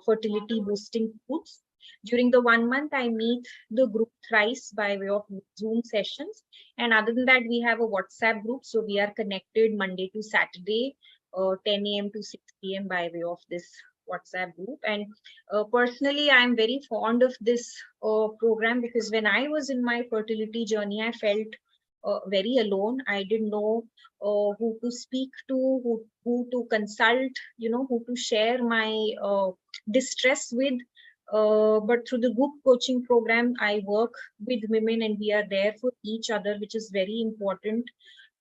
fertility boosting foods. During the 1 month, I meet the group thrice by way of Zoom sessions. And other than that, we have a WhatsApp group. So we are connected Monday to Saturday, 10 a.m. to 6 p.m. by way of this WhatsApp group. And personally, I'm very fond of this program because when I was in my fertility journey, I felt very alone. I didn't know who to speak to, who to consult, who to share my distress with. But through the group coaching program, I work with women and we are there for each other, which is very important.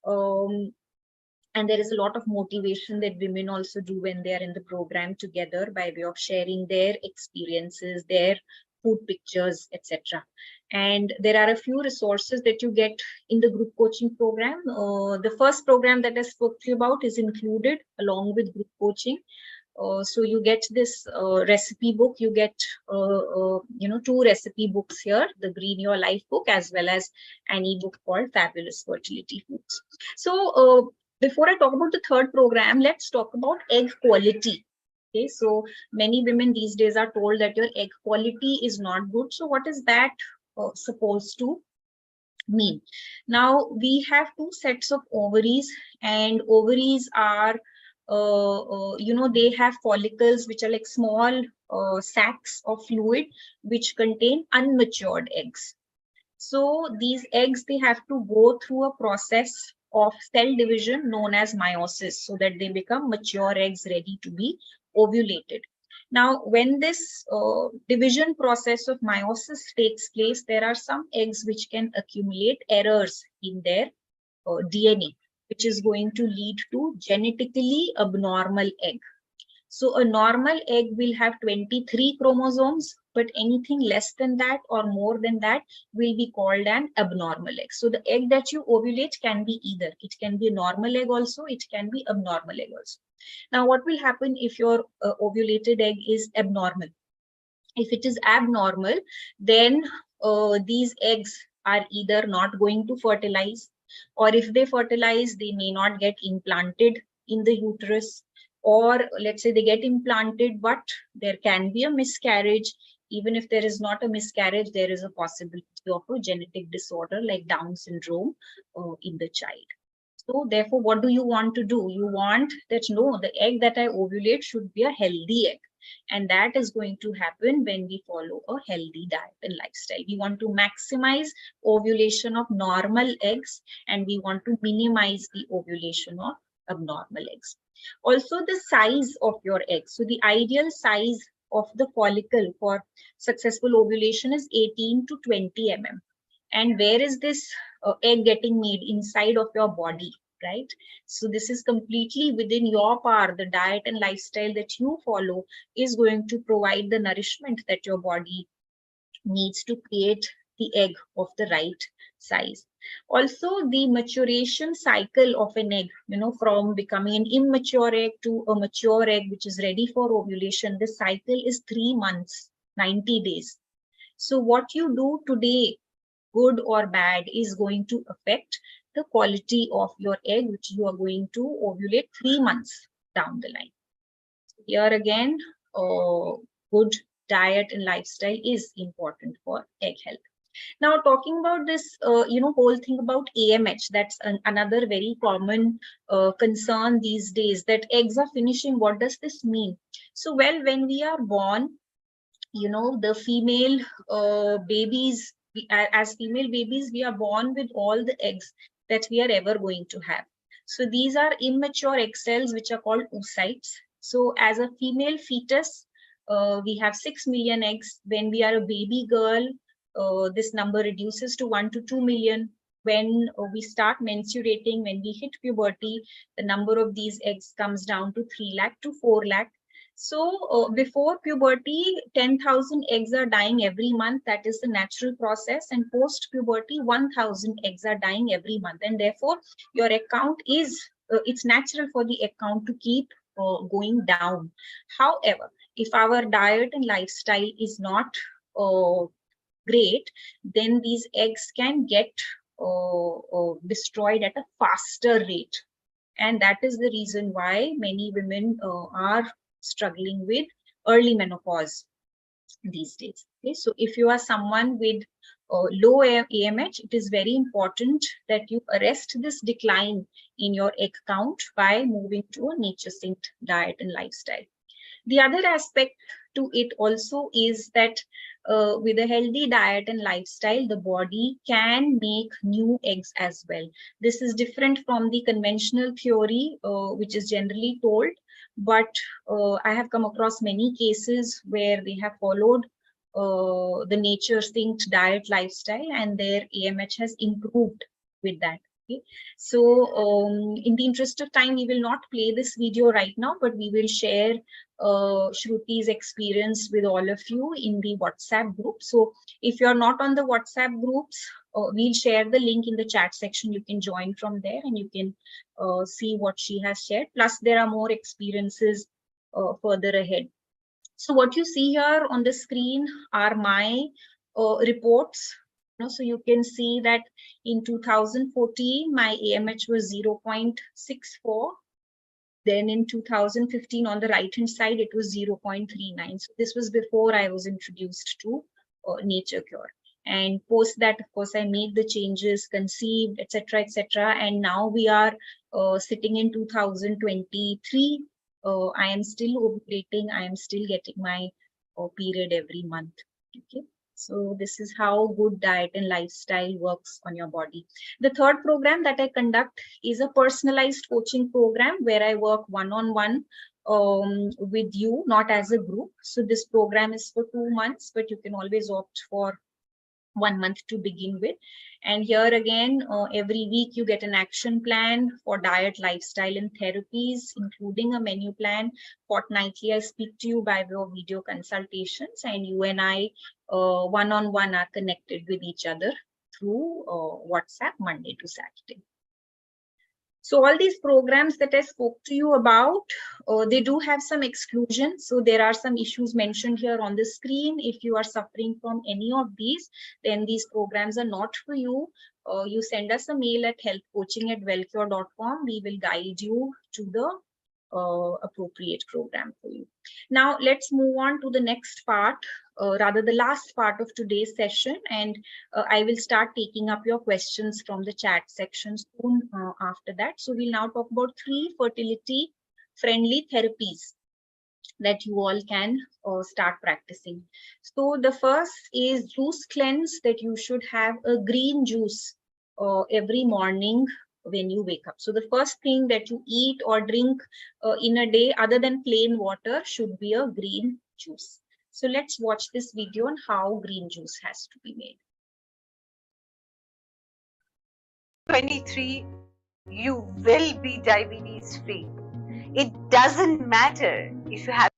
And there is a lot of motivation that women also do when they are in the program together by way of sharing their experiences, their food pictures, etc. And there are a few resources that you get in the group coaching program. The first program that I spoke to you about is included along with group coaching. So you get this recipe book, you get 2 recipe books here, the Green Your Life book, as well as an ebook called Fabulous Fertility Foods. So before I talk about the third program, let's talk about egg quality. Okay, so many women these days are told that your egg quality is not good. So what is that supposed to mean? Now we have 2 sets of ovaries, and ovaries are they have follicles which are like small sacs of fluid which contain unmatured eggs. So these eggs, they have to go through a process of cell division known as meiosis so that they become mature eggs ready to be ovulated. Now, when this division process of meiosis takes place, there are some eggs which can accumulate errors in their DNA, which is going to lead to genetically abnormal egg. So a normal egg will have 23 chromosomes, but anything less than that or more than that will be called an abnormal egg. So the egg that you ovulate can be either. It can be a normal egg also, it can be abnormal egg also. Now, what will happen if your ovulated egg is abnormal? If it is abnormal, then these eggs are either not going to fertilize, or if they fertilize, they may not get implanted in the uterus, or let's say they get implanted, but there can be a miscarriage. Even if there is not a miscarriage, there is a possibility of a genetic disorder like Down syndrome in the child. So therefore, what do you want to do? You want that, no, the egg that I ovulate should be a healthy egg. And that is going to happen when we follow a healthy diet and lifestyle. We want to maximize ovulation of normal eggs, and we want to minimize the ovulation of abnormal eggs. Also, the size of your egg. So the ideal size of the follicle for successful ovulation is 18 to 20 mm. And where is this egg getting made? Inside of your body, right? So this is completely within your power. The diet and lifestyle that you follow is going to provide the nourishment that your body needs to create the egg of the right size. Also, the maturation cycle of an egg, from becoming an immature egg to a mature egg which is ready for ovulation, the cycle is 3 months, 90 days. So what you do today, good or bad, is going to affect the quality of your egg which you are going to ovulate 3 months down the line. Here again, good diet and lifestyle is important for egg health. Now, talking about this, whole thing about AMH, that's another very common concern these days, that eggs are finishing. What does this mean? So, well, when we are born, the female babies, as female babies, we are born with all the eggs that we are ever going to have. So these are immature egg cells, which are called oocytes. So as a female fetus, we have 6 million eggs. When we are a baby girl, this number reduces to 1 to 2 million. When we start menstruating, when we hit puberty, the number of these eggs comes down to 3 lakh to 4 lakh. So before puberty, 10,000 eggs are dying every month. That is the natural process. And post puberty, 1,000 eggs are dying every month. And therefore, your egg count is, it's natural for the egg count to keep going down. However, if our diet and lifestyle is not great, then these eggs can get destroyed at a faster rate. And that is the reason why many women are struggling with early menopause these days. Okay, so if you are someone with low AMH, it is very important that you arrest this decline in your egg count by moving to a nature synced diet and lifestyle. The other aspect to it also is that with a healthy diet and lifestyle, the body can make new eggs as well. This is different from the conventional theory, which is generally told, but I have come across many cases where they have followed the nature synced diet lifestyle and their AMH has improved with that. Okay. So in the interest of time, we will not play this video right now, but we will share Shruti's experience with all of you in the WhatsApp group. So if you're not on the WhatsApp groups, we'll share the link in the chat section. You can join from there and you can see what she has shared. Plus, there are more experiences further ahead. So what you see here on the screen are my reports. So you can see that in 2014, my AMH was 0.64. Then in 2015, on the right-hand side, it was 0.39. So this was before I was introduced to Nature Cure. And post that, of course, I made the changes, conceived, etc., etc. And now we are sitting in 2023. I am still ovulating. I am still getting my period every month. Okay. So this is how good diet and lifestyle works on your body. The third program that I conduct is a personalized coaching program where I work one-on-one with you, not as a group. So this program is for 2 months, but you can always opt for 1 month to begin with. And here again, every week you get an action plan for diet, lifestyle, and therapies, including a menu plan. Fortnightly, I speak to you by way of video consultations, and you and I one-on-one are connected with each other through WhatsApp Monday to Saturday. So all these programs that I spoke to you about, they do have some exclusions. So there are some issues mentioned here on the screen. If you are suffering from any of these, then these programs are not for you. You send us a mail at healthcoaching@wellcure.com. We will guide you to the appropriate program for you. Now let's move on to the next part, rather the last part of today's session, and I will start taking up your questions from the chat section soon after that. So we'll now talk about 3 fertility friendly therapies that you all can start practicing. So the first is juice cleanse, that you should have a green juice every morning when you wake up. So the first thing that you eat or drink in a day other than plain water should be a green juice. So let's watch this video on how green juice has to be made. 23, you will be diabetes free. It doesn't matter if you have.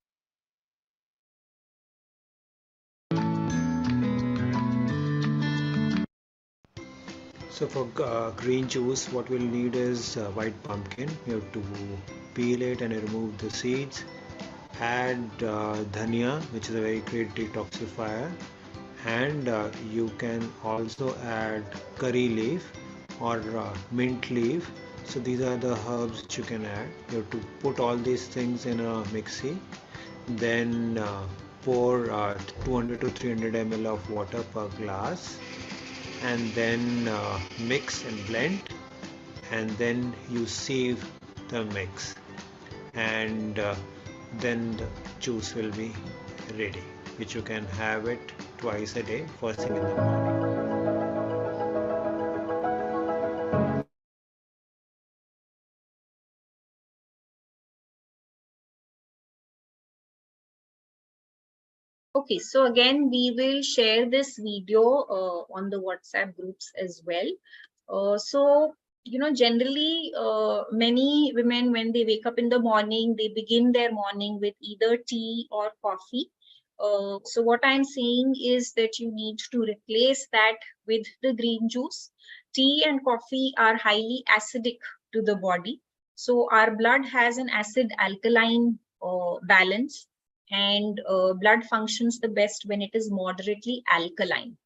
So for green juice, what we'll need is white pumpkin. You have to peel it and remove the seeds. Add dhania, which is a very great detoxifier, and you can also add curry leaf or mint leaf. So these are the herbs that you can add. You have to put all these things in a mixie, then pour 200 to 300 ml of water per glass, and then mix and blend, and then you sieve the mix, and then the juice will be ready, which you can have it twice a day, first thing in the morning. Okay, so again, we will share this video on the WhatsApp groups as well. So, generally, many women, when they wake up in the morning, they begin their morning with either tea or coffee. So what I'm saying is that you need to replace that with the green juice. Tea and coffee are highly acidic to the body. So our blood has an acid alkaline balance, and blood functions the best when it is moderately alkaline.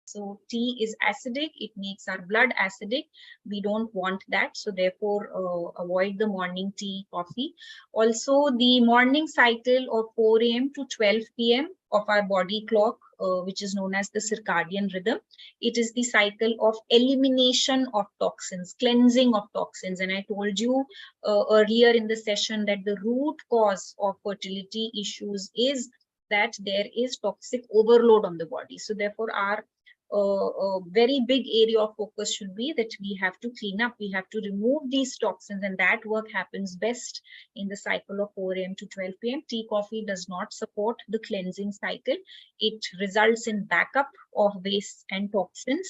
So tea is acidic, it makes our blood acidic. We don't want that. So therefore, avoid the morning tea, coffee. Also, the morning cycle of 4 a.m. to 12 p.m. of our body clock, which is known as the circadian rhythm. It is the cycle of elimination of toxins, cleansing of toxins. And I told you earlier in the session that the root cause of fertility issues is that there is toxic overload on the body. So therefore, our a very big area of focus should be that we have to clean up, we have to remove these toxins, and that work happens best in the cycle of 4 a.m. to 12 p.m. Tea, coffee does not support the cleansing cycle. It results in backup of waste and toxins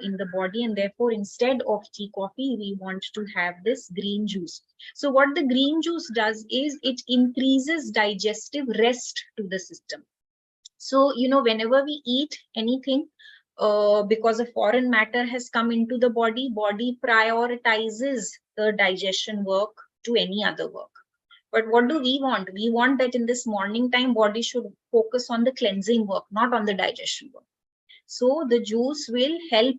in the body, and therefore instead of tea, coffee, we want to have this green juice. So what the green juice does is it increases digestive rest to the system. So, whenever we eat anything, because a foreign matter has come into the body prioritizes the digestion work to any other work. But what do we want? We want that in this morning time, body should focus on the cleansing work, not on the digestion work. So the juice will help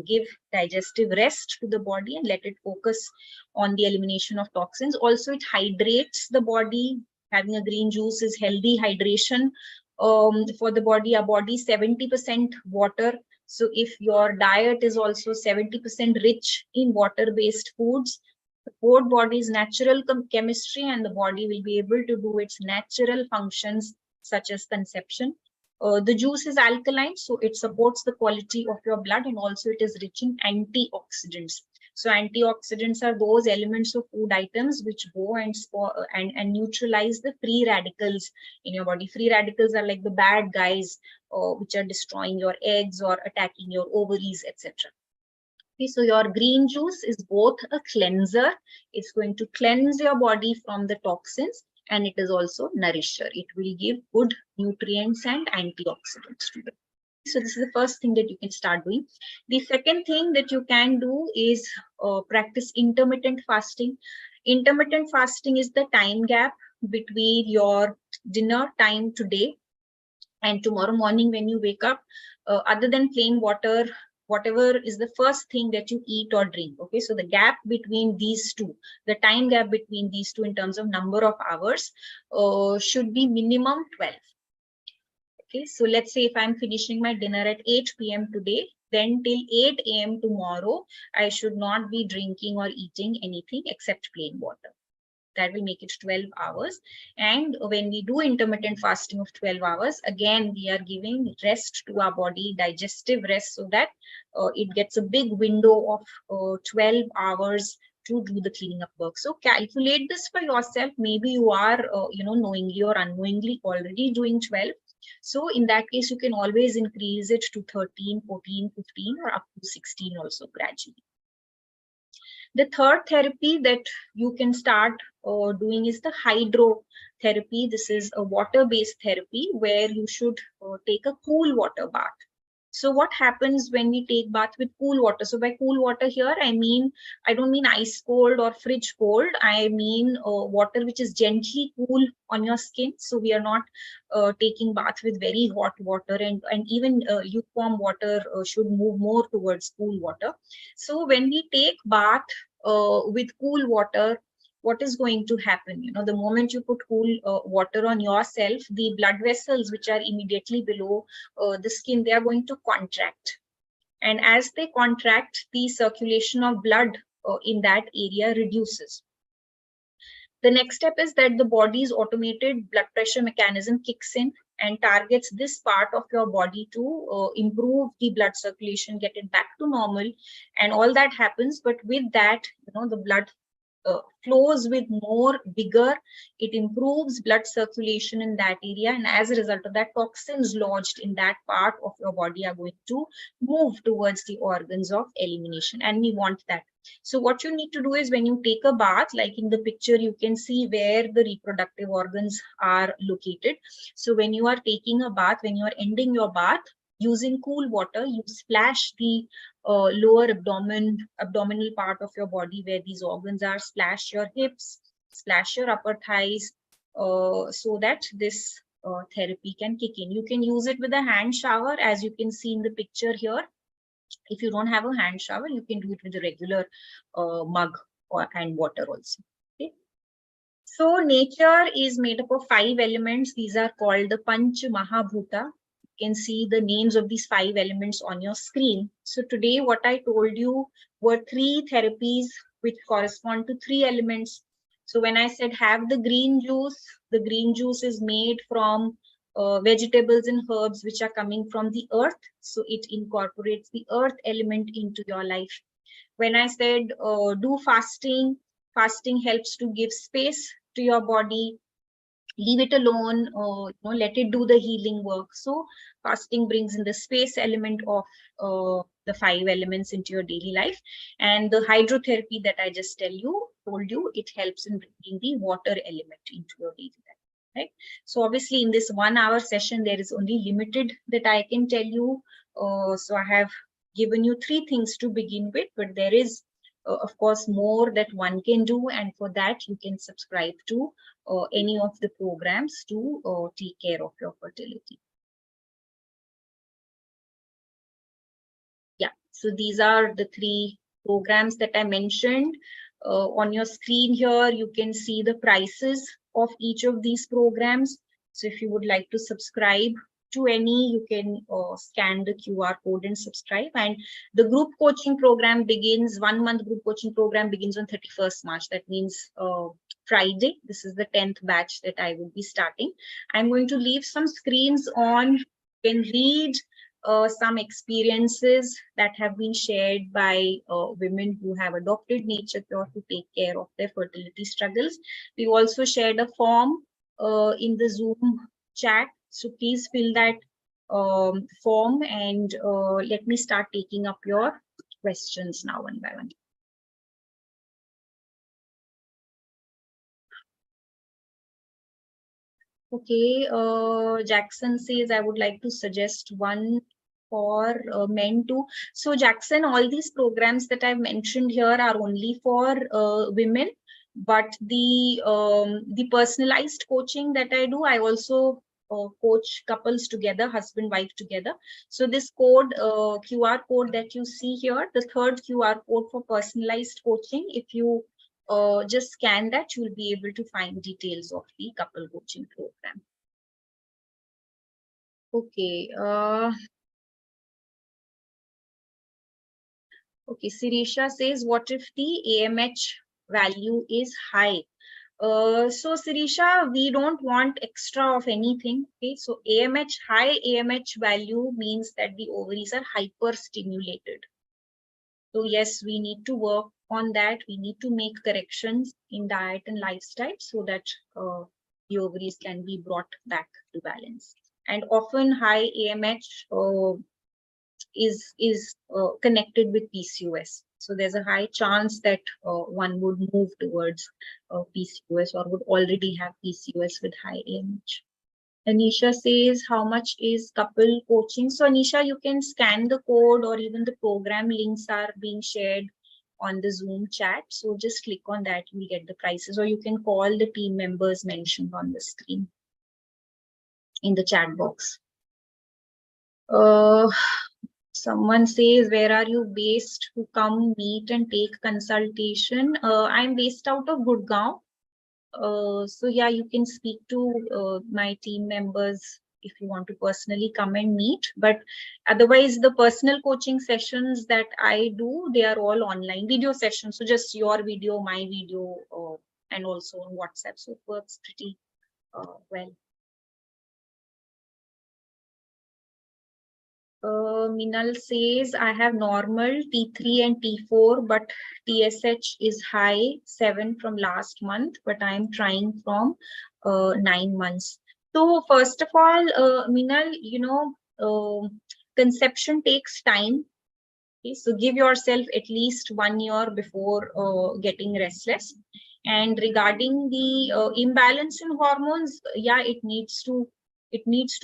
give digestive rest to the body and let it focus on the elimination of toxins. Also, it hydrates the body. Having a green juice is healthy hydration for the body. Our body 70% water. So if your diet is also 70% rich in water-based foods, support body's natural chemistry, and the body will be able to do its natural functions such as conception. The juice is alkaline, so it supports the quality of your blood, and also it is rich in antioxidants. So antioxidants are those elements of food items which go and neutralize the free radicals in your body. Free radicals are like the bad guys which are destroying your eggs or attacking your ovaries, etc. Okay, so your green juice is both a cleanser, it's going to cleanse your body from the toxins, and it is also nourisher. It will give good nutrients and antioxidants to the body. So this is the first thing that you can start doing. The second thing that you can do is practice intermittent fasting. Intermittent fasting is the time gap between your dinner time today and tomorrow morning when you wake up. Other than plain water, whatever is the first thing that you eat or drink. Okay, so the gap between these two, the time gap between these two in terms of number of hours should be minimum 12. Okay, so let's say if I'm finishing my dinner at 8 p.m. today, then till 8 a.m. tomorrow, I should not be drinking or eating anything except plain water. That will make it 12 hours. And when we do intermittent fasting of 12 hours, again, we are giving rest to our body, digestive rest, so that it gets a big window of 12 hours to do the cleaning up work. So calculate this for yourself. Maybe you are, knowingly or unknowingly already doing 12. So in that case, you can always increase it to 13, 14, 15, or up to 16 also gradually. The third therapy that you can start doing is the hydrotherapy. This is a water-based therapy where you should take a cool water bath. So what happens when we take bath with cool water? So by cool water here, I don't mean ice cold or fridge cold. I mean water which is gently cool on your skin. So we are not taking bath with very hot water, and even lukewarm water should move more towards cool water. So when we take bath with cool water, what is going to happen? The moment you put cool water on yourself, the blood vessels which are immediately below the skin, they are going to contract. And as they contract, the circulation of blood in that area reduces. The next step is that the body's automated blood pressure mechanism kicks in and targets this part of your body to improve the blood circulation, get it back to normal, and all that happens. But with that, the blood flows with more vigor. It improves blood circulation in that area, and as a result of that, toxins lodged in that part of your body are going to move towards the organs of elimination, and we want that. So what you need to do is, when you take a bath, like in the picture, you can see where the reproductive organs are located. So when you are taking a bath, when you are ending your bath, using cool water, you splash the lower abdominal part of your body where these organs are, splash your hips, splash your upper thighs, so that this therapy can kick in. You can use it with a hand shower, as you can see in the picture here. If you don't have a hand shower, you can do it with a regular mug and water also. Okay. So nature is made up of 5 elements. These are called the Panch Mahabhuta. You can see the names of these 5 elements on your screen. So today what I told you were 3 therapies which correspond to 3 elements. So when I said have the green juice is made from vegetables and herbs which are coming from the earth. So it incorporates the earth element into your life. When I said do fasting helps to give space to your body. Leave it alone, let it do the healing work. So fasting brings in the space element of the 5 elements into your daily life. And the hydrotherapy that I just told you, it helps in bringing the water element into your daily life. Right? So obviously in this 1 hour session, there is only limited that I can tell you. So I have given you 3 things to begin with, but there is of course more that one can do, and for that you can subscribe to any of the programs to take care of your fertility. Yeah, so these are the 3 programs that I mentioned. On your screen here, you can see the prices of each of these programs. So if you would like to subscribe to any, you can scan the QR code and subscribe. And the group coaching program begins, 1 month group coaching program begins on 31st March. That means Friday. This is the 10th batch that I will be starting. I'm going to leave some screens on. You can read some experiences that have been shared by women who have adopted Nature Cure to take care of their fertility struggles. We also shared a form in the Zoom chat. So please fill that form, and let me start taking up your questions now one by one. Okay, Jackson says, I would like to suggest one for men too. So Jackson, all these programs that I've mentioned here are only for women, but the personalized coaching that I do, I also coach couples together, husband, wife together. So this code, QR code that you see here, the 3rd QR code for personalized coaching, if you just scan that, you will be able to find details of the couple coaching program. Okay. Okay, Sirisha says, what if the AMH value is high? So Sirisha, we don't want extra of anything. Okay, so high AMH value means that the ovaries are hyper stimulated. So yes, we need to work on that, we need to make corrections in diet and lifestyle so that the ovaries can be brought back to balance. And often high AMH is connected with PCOS. So there's a high chance that one would move towards PCOS or would already have PCOS with high AMH. Anisha says, how much is couple coaching? So Anisha, you can scan the code, or even the program links are being shared on the Zoom chat. So just click on that, you'll get the prices, or you can call the team members mentioned on the screen in the chat box. Someone says, where are you based to come meet and take consultation? I'm based out of Gurgaon. So yeah, you can speak to my team members if you want to personally come and meet. But otherwise, the personal coaching sessions that I do, they are all online video sessions. So just your video, my video, and also on WhatsApp. So it works pretty well. Minal says, I have normal T3 and T4, but TSH is high, 7 from last month, but I'm trying from 9 months. So first of all, Minal, you know, conception takes time. Okay? So give yourself at least 1 year before getting restless. And regarding the imbalance in hormones, yeah, it needs to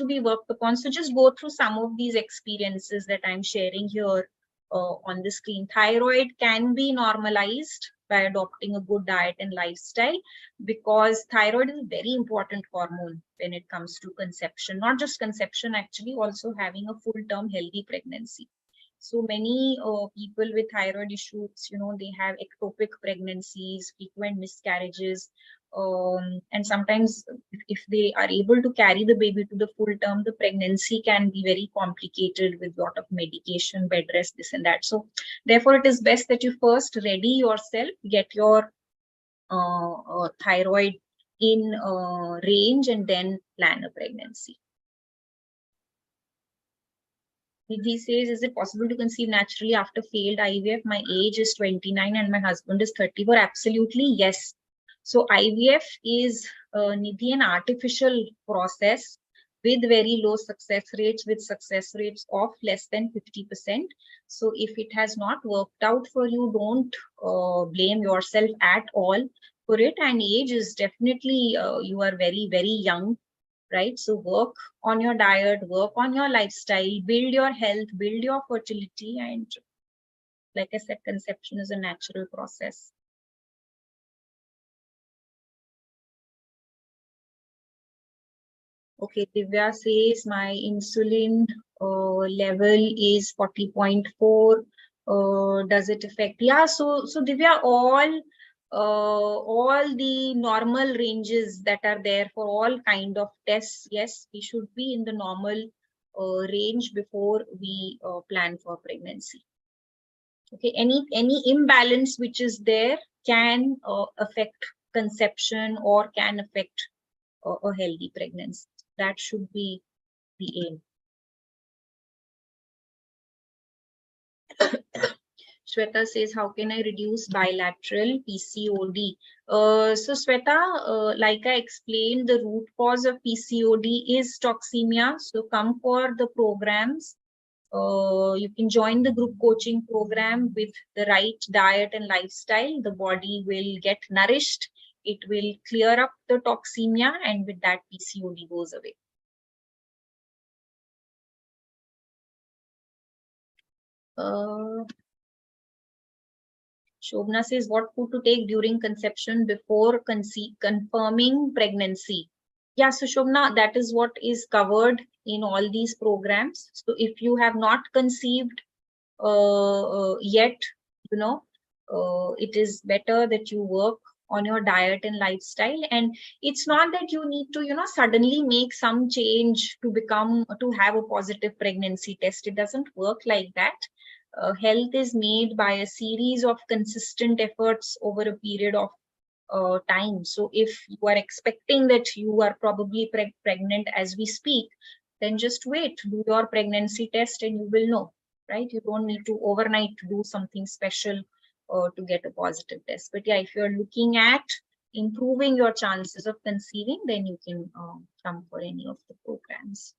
be worked upon. So just go through some of these experiences that I'm sharing here on the screen. Thyroid can be normalized by adopting a good diet and lifestyle, because thyroid is a very important hormone when it comes to conception. Not just conception, actually, also having a full-term healthy pregnancy. So many people with thyroid issues, you know, they have ectopic pregnancies, frequent miscarriages, and sometimes if they are able to carry the baby to the full term, the pregnancy can be very complicated with a lot of medication, bed rest, this and that. So therefore, it is best that you first ready yourself, get your thyroid in range, and then plan a pregnancy. He says, is it possible to conceive naturally after failed IVF? My age is 29 and my husband is 34. Absolutely, yes. So IVF is Nidhi, an artificial process with very low success rates, with success rates of less than 50%. So if it has not worked out for you, don't blame yourself at all for it. And age is definitely, you are very, very young. Right? So work on your diet, work on your lifestyle, build your health, build your fertility. And like I said, conception is a natural process. Okay, Divya says my insulin level is 40.4. Does it affect? Yeah, so Divya, all the normal ranges that are there for all kind of tests, yes, we should be in the normal range before we plan for pregnancy. Okay, any imbalance which is there can affect conception or can affect a healthy pregnancy. That should be the aim. Shweta says, how can I reduce bilateral PCOD? So Shweta, like I explained, the root cause of PCOD is toxemia. So come for the programs. You can join the group coaching program with the right diet and lifestyle. The body will get nourished. It will clear up the toxemia, and with that, PCOD goes away. Shobna says, what food to take during conception before confirming pregnancy? Yeah, so Shobna, that is what is covered in all these programs. So if you have not conceived yet, you know, it is better that you work on your diet and lifestyle. And it's not that you need to, you know, suddenly make some change to have a positive pregnancy test. It doesn't work like that. Health is made by a series of consistent efforts over a period of time. So if you are expecting that you are probably pregnant as we speak, then just wait, do your pregnancy test and you will know, right? You don't need to overnight do something special to get a positive test. But yeah, if you're looking at improving your chances of conceiving, then you can come for any of the programs.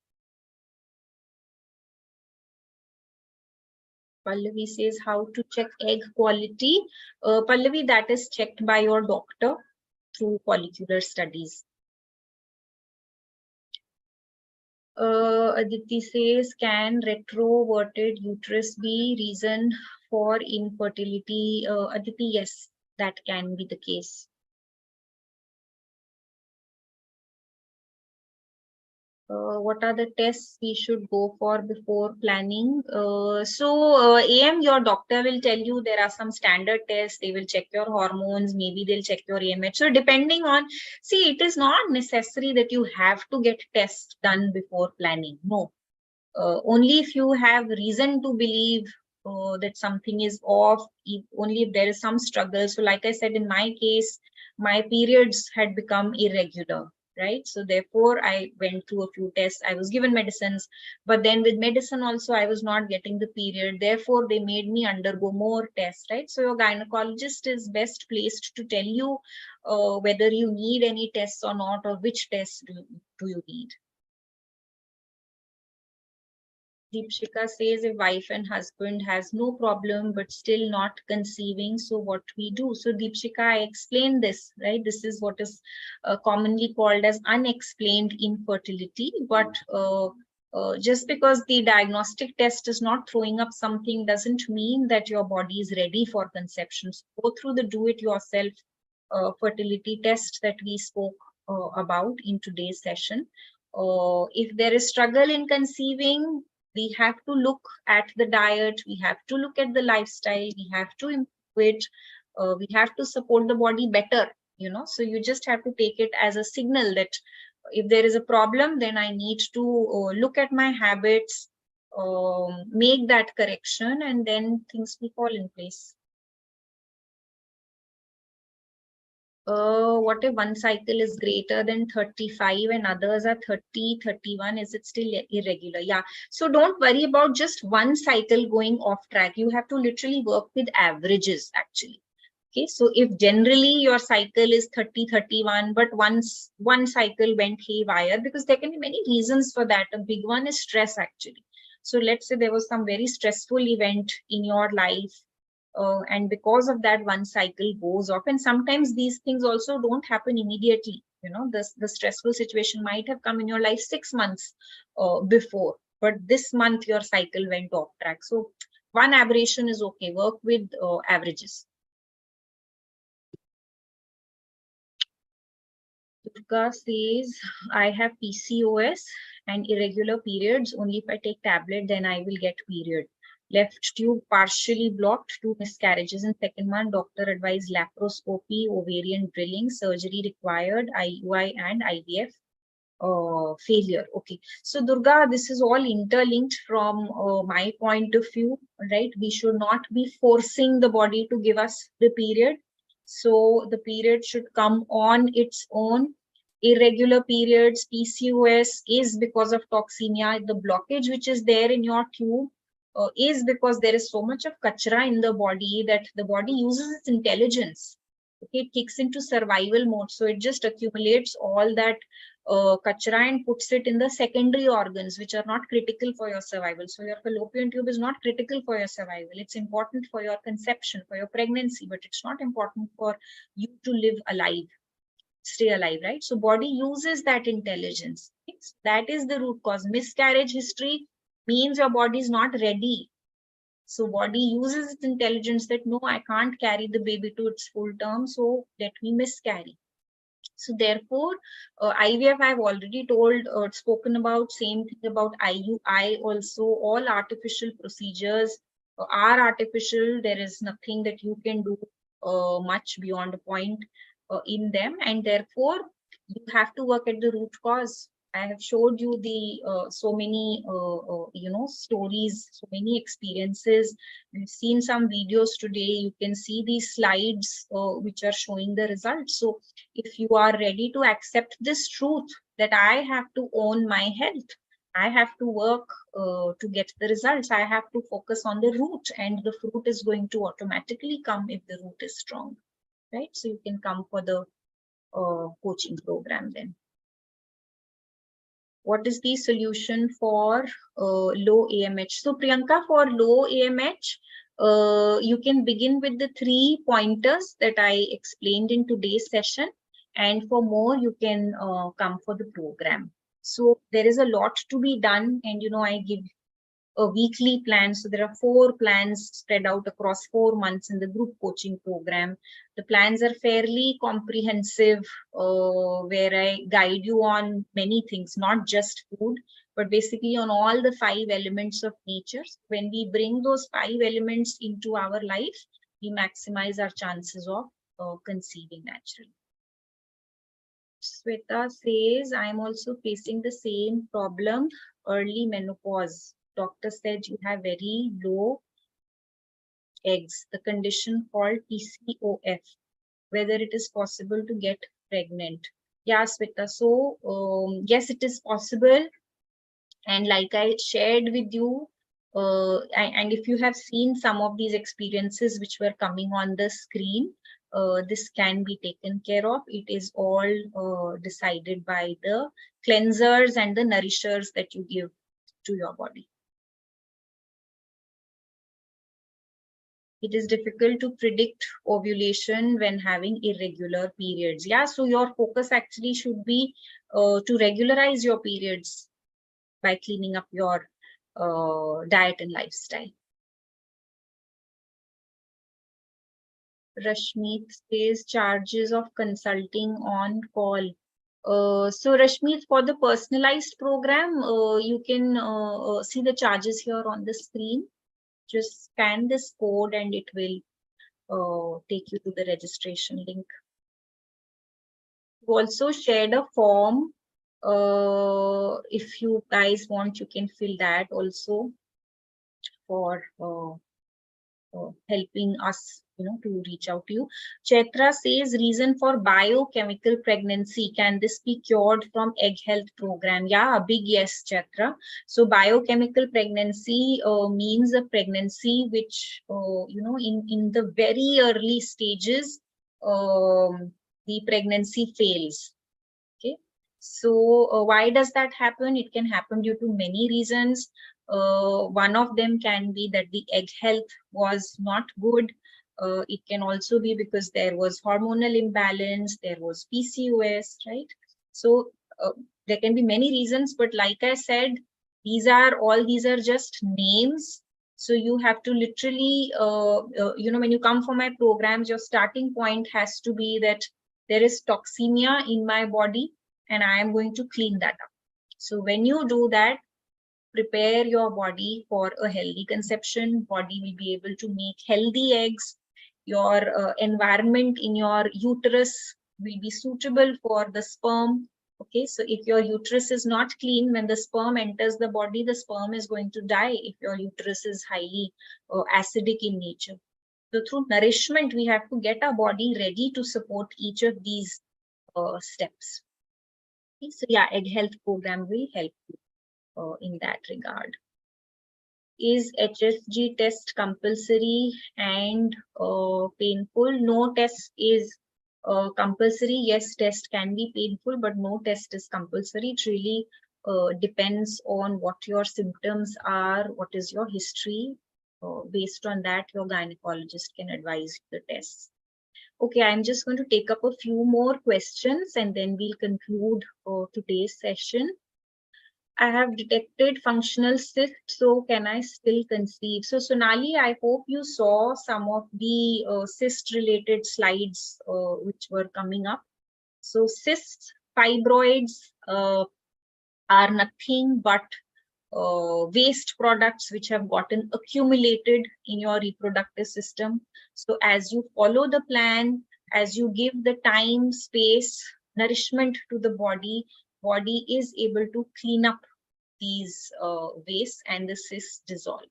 Pallavi says how to check egg quality. Pallavi, that is checked by your doctor through follicular studies. Aditi says, can retroverted uterus be reason for infertility? Aditi, yes, that can be the case. What are the tests we should go for before planning? AM, your doctor will tell you there are some standard tests. They will check your hormones. Maybe they'll check your AMH. So depending on, see, it is not necessary that you have to get tests done before planning. No. Only if you have reason to believe that something is off, only if there is some struggle. So like I said, in my case, my periods had become irregular, right? So therefore, I went through a few tests. I was given medicines, but then with medicine also, I was not getting the period. Therefore, they made me undergo more tests, right? So your gynecologist is best placed to tell you whether you need any tests or not, or which tests do you need. Deepshika says if wife and husband has no problem but still not conceiving, so what we do? So Deepshika, I explained this, right? This is what is commonly called as unexplained infertility. But just because the diagnostic test is not throwing up something doesn't mean that your body is ready for conception. So go through the do-it-yourself fertility test that we spoke about in today's session. If there is struggle in conceiving, we have to look at the diet, we have to look at the lifestyle, we have to improve it, we have to support the body better, you know. So you just have to take it as a signal that if there is a problem, then I need to look at my habits, make that correction, and then things will fall in place. What if one cycle is greater than 35 and others are 30, 31? Is it still irregular? Yeah. So don't worry about just one cycle going off track. You have to literally work with averages actually. Okay. So if generally your cycle is 30, 31, but once one cycle went haywire, because there can be many reasons for that. A big one is stress actually. So let's say there was some very stressful event in your life. And because of that, one cycle goes off, and sometimes these things also don't happen immediately. You know, the stressful situation might have come in your life 6 months before, but this month your cycle went off track. So one aberration is okay. Work with averages. Durga says, I have PCOS and irregular periods. Only if I take tablet, then I will get period. Left tube partially blocked, 2 miscarriages in second month. Doctor advised laparoscopy, ovarian drilling, surgery required, IUI and IVF. Failure. Okay. So Durga, this is all interlinked from my point of view, right? We should not be forcing the body to give us the period. So the period should come on its own. Irregular periods, PCOS is because of toxemia. The blockage which is there in your tube is because there is so much of kachra in the body that the body uses its intelligence. Okay, it kicks into survival mode. So it just accumulates all that kachra and puts it in the secondary organs, which are not critical for your survival. So your fallopian tube is not critical for your survival. It's important for your conception, for your pregnancy, but it's not important for you to live alive, stay alive, right? So body uses that intelligence. That is the root cause. Miscarriage history means your body is not ready. So body uses its intelligence that no, I can't carry the baby to its full term, so let me miscarry. So therefore, IVF I've already told, spoken about, same thing about IUI also. All artificial procedures are artificial. There is nothing that you can do much beyond a point in them, and therefore you have to work at the root cause. I have showed you the so many stories, so many experiences. We've seen some videos today. You can see these slides which are showing the results. So if you are ready to accept this truth that I have to own my health, I have to work to get the results. I have to focus on the root, and the fruit is going to automatically come if the root is strong, right? So you can come for the coaching program then. What is the solution for low AMH? So Priyanka, for low AMH, you can begin with the 3 pointers that I explained in today's session. And for more, you can come for the program. So there is a lot to be done. And, I give a weekly plan. So there are 4 plans spread out across 4 months in the group coaching program. The plans are fairly comprehensive, where I guide you on many things, not just food, but basically on all the 5 elements of nature. When we bring those 5 elements into our life, we maximize our chances of conceiving naturally. Sweta says, I'm also facing the same problem, early menopause. Doctor said you have very low eggs, the condition called PCOF, whether it is possible to get pregnant. Yeah, Sweta. So, yes, it is possible. And like I shared with you, and if you have seen some of these experiences which were coming on the screen, this can be taken care of. It is all decided by the cleansers and the nourishers that you give to your body. It is difficult to predict ovulation when having irregular periods. Yeah, so your focus actually should be to regularize your periods by cleaning up your diet and lifestyle. Rashmeet says charges of consulting on call. So Rashmeet, for the personalized program, you can see the charges here on the screen. Just scan this code and it will take you to the registration link. We also shared a form. If you guys want, you can fill that also for helping us, to reach out to you. Chaitra says, reason for biochemical pregnancy. Can this be cured from egg health program? Yeah, a big yes, Chaitra. So biochemical pregnancy means a pregnancy which, in the very early stages, the pregnancy fails. Okay. So why does that happen? It can happen due to many reasons. One of them can be that the egg health was not good. It can also be because there was hormonal imbalance, there was PCOS, right? So there can be many reasons, but like I said, these are just names. So you have to literally, when you come for my programs, your starting point has to be that there is toxemia in my body and I am going to clean that up. So when you do that, prepare your body for a healthy conception. Body will be able to make healthy eggs. Your environment in your uterus will be suitable for the sperm. Okay, so if your uterus is not clean, when the sperm enters the body, the sperm is going to die if your uterus is highly acidic in nature. So through nourishment, we have to get our body ready to support each of these steps. Okay, so yeah, egg health program will help you in that regard. Is HSG test compulsory and painful? No test is compulsory. Yes, test can be painful, but no test is compulsory. It really depends on what your symptoms are, what is your history. Based on that, your gynecologist can advise the tests. Okay, I'm just going to take up a few more questions and then we'll conclude today's session. I have detected functional cyst, so can I still conceive? So Sonali, I hope you saw some of the cyst-related slides which were coming up. So cysts, fibroids are nothing but waste products which have gotten accumulated in your reproductive system. So as you follow the plan, as you give the time, space, nourishment to the body is able to clean up these waste and the cysts dissolve.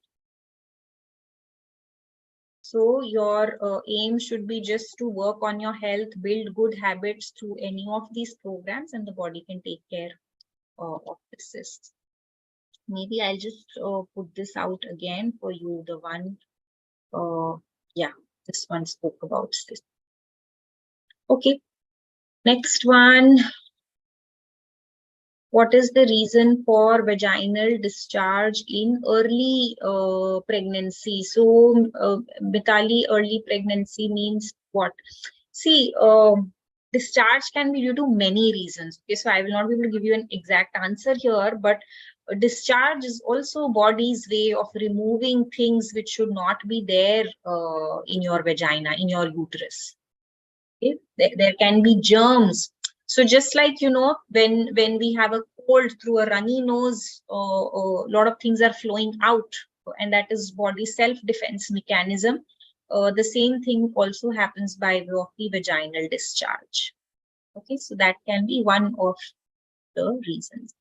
So your aim should be just to work on your health, build good habits through any of these programs, and the body can take care of the cysts. Maybe I'll just put this out again for you. The one, yeah, this one spoke about this. Okay, next one. What is the reason for vaginal discharge in early pregnancy? So, Mitali, early pregnancy means what? See, discharge can be due to many reasons. Okay, so I will not be able to give you an exact answer here, but discharge is also body's way of removing things which should not be there in your vagina, in your uterus. Okay? There can be germs. So just like, you know, when we have a cold, through a runny nose, a lot of things are flowing out, and that is body self-defense mechanism. The same thing also happens by way of the vaginal discharge. Okay, so that can be one of the reasons.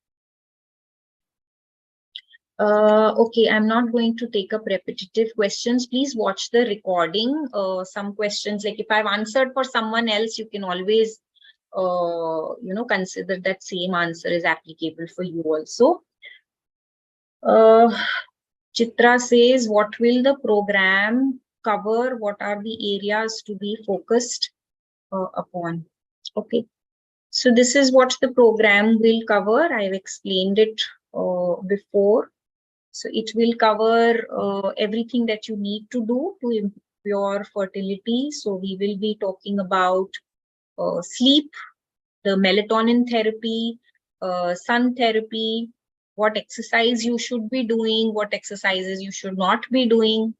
Okay, I'm not going to take up repetitive questions. Please watch the recording. Some questions, like if I've answered for someone else, you can always, you know, consider that same answer is applicable for you also. Chitra says, what will the program cover? What are the areas to be focused upon? Okay, so this is what the program will cover. I've explained it before. So it will cover everything that you need to do to improve your fertility. So we will be talking about sleep, the melatonin therapy, sun therapy, what exercise you should be doing, what exercises you should not be doing,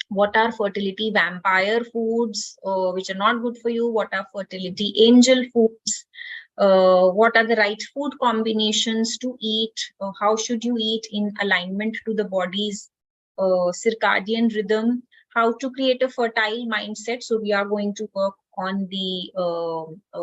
what are fertility vampire foods which are not good for you, what are fertility angel foods, what are the right food combinations to eat, how should you eat in alignment to the body's circadian rhythm, how to create a fertile mindset. So we are going to work on the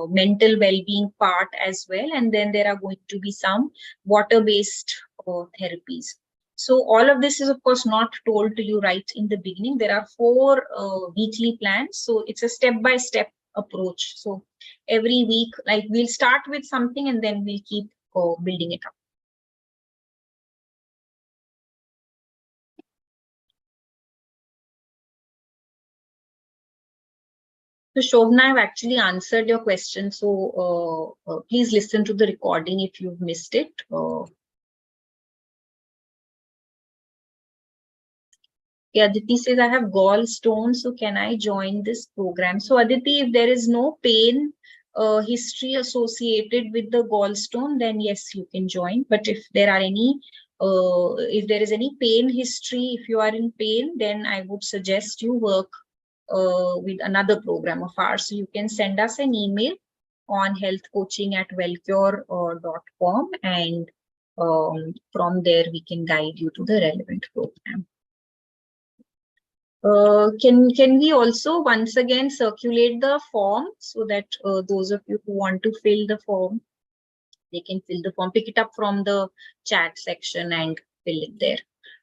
mental well-being part as well, and then there are going to be some water-based therapies. So all of this is, of course, not told to you right in the beginning. There are 4 weekly plans, so it's a step-by-step approach. So every week, like, we'll start with something and then we'll keep building it up. So Shobna, I've actually answered your question. So please listen to the recording if you've missed it. Yeah, Aditi says, I have gallstones, so can I join this program? So Aditi, if there is no pain history associated with the gallstone, then yes, you can join. But if there are any, if there is any pain history, if you are in pain, then I would suggest you work with another program of ours. So you can send us an email on healthcoaching@wellcure.com, and from there we can guide you to the relevant program. Can we also once again circulate the form so that those of you who want to fill the form, they can fill the form, pick it up from the chat section and fill it there.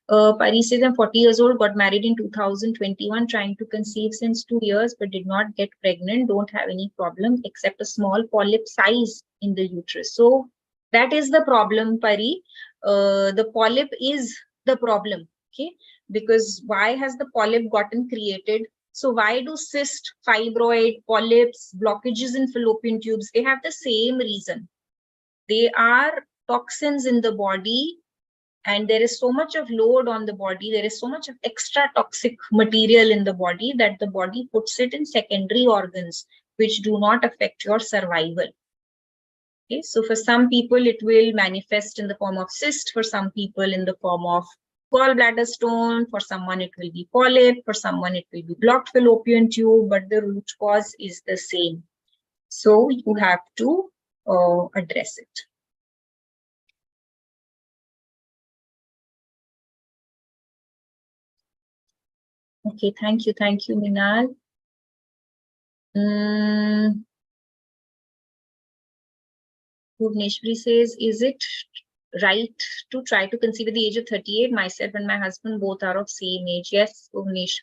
Pari says, I'm 40 years old, got married in 2021, trying to conceive since 2 years, but did not get pregnant. Don't have any problem except a small polyp size in the uterus. So that is the problem, Pari. The polyp is the problem. Okay. Because why has the polyp gotten created? So why do cyst, fibroid, polyps, blockages in fallopian tubes, they have the same reason. They are toxins in the body, and there is so much of load on the body, there is so much of extra toxic material in the body that the body puts it in secondary organs, which do not affect your survival. Okay, so for some people, it will manifest in the form of cyst, for some people in the form of gallbladder stone, for someone it will be polyp, for someone it will be blocked fallopian tube, but the root cause is the same. So you have to address it. Okay, thank you, Minal. Bhuvneshwari says, is it right to try to conceive at the age of 38? Myself and my husband both are of same age. Yes, Bhuvnesh,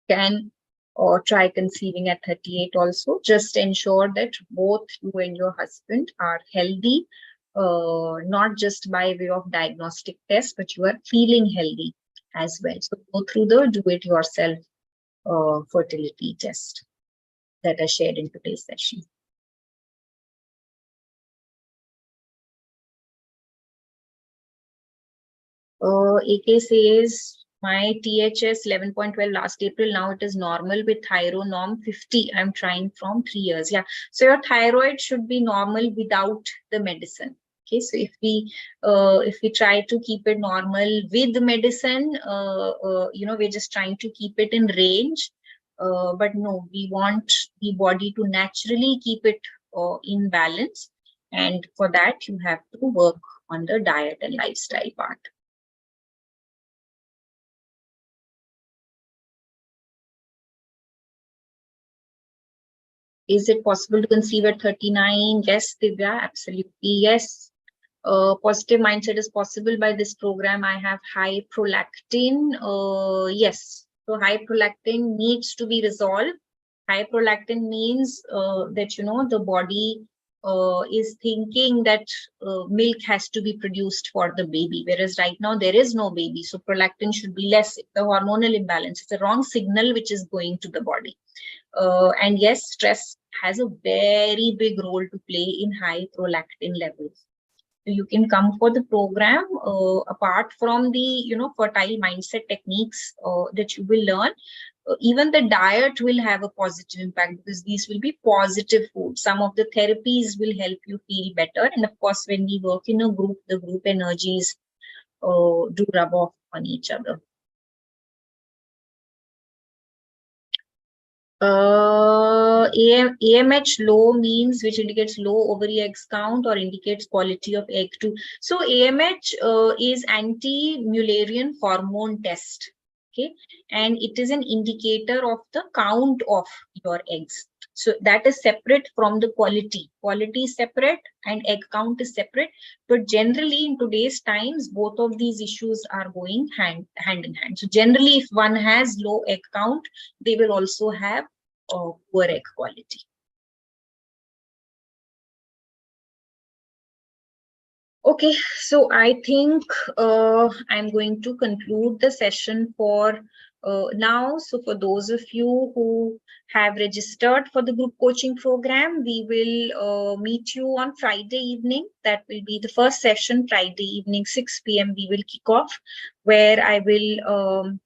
can or try conceiving at 38 also. Just ensure that both you and your husband are healthy. not just by way of diagnostic test, but you are feeling healthy as well. So go through the do-it-yourself fertility test that I shared in today's session. AK says, my THS 11.12 last April, now it is normal with thyro norm 50. I'm trying from 3 years. Yeah, so your thyroid should be normal without the medicine. Okay, so if we try to keep it normal with the medicine, we're just trying to keep it in range. But no, we want the body to naturally keep it in balance. And for that, you have to work on the diet and lifestyle part. Is it possible to conceive at 39? Yes, Divya, absolutely yes. Positive mindset is possible by this program. I have high prolactin. Yes, so high prolactin needs to be resolved. High prolactin means that the body is thinking that milk has to be produced for the baby, whereas right now there is no baby, so prolactin should be less. It's a hormonal imbalance. It's a wrong signal which is going to the body. And yes, stress has a very big role to play in high prolactin levels. So you can come for the program. Apart from the fertile mindset techniques that you will learn, even the diet will have a positive impact, because these will be positive foods. Some of the therapies will help you feel better, and of course when we work in a group, the group energies do rub off on each other. AMH low means, which indicates low ovary eggs count or indicates quality of egg too. So AMH is anti-Mullerian hormone test. Okay, and it is an indicator of the count of your eggs. So that is separate from the quality. Quality is separate and egg count is separate. But generally in today's times, both of these issues are going hand in hand. So generally, if one has low egg count, they will also have poor egg quality. Okay, so I think I'm going to conclude the session for now. So for those of you who have registered for the group coaching program, we will meet you on Friday evening. That will be the first session, Friday evening, 6 p.m. We will kick off, where I will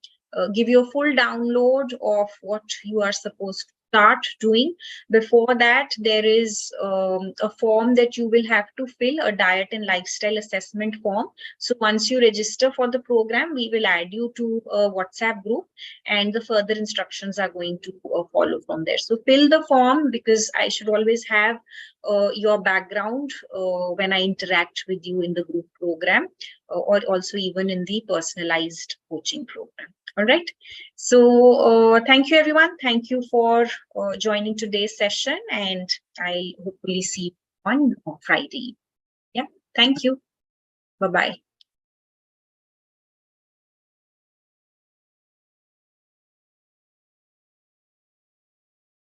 give you a full download of what you are supposed to start doing. Before that, there is a form that you will have to fill, a diet and lifestyle assessment form. So once you register for the program, we will add you to a WhatsApp group, and the further instructions are going to follow from there. So fill the form, because I should always have your background when I interact with you in the group program, or also even in the personalized coaching program. All right. So thank you, everyone. Thank you for joining today's session, and I'll hopefully see you on Friday. Yeah. Thank you. Bye-bye.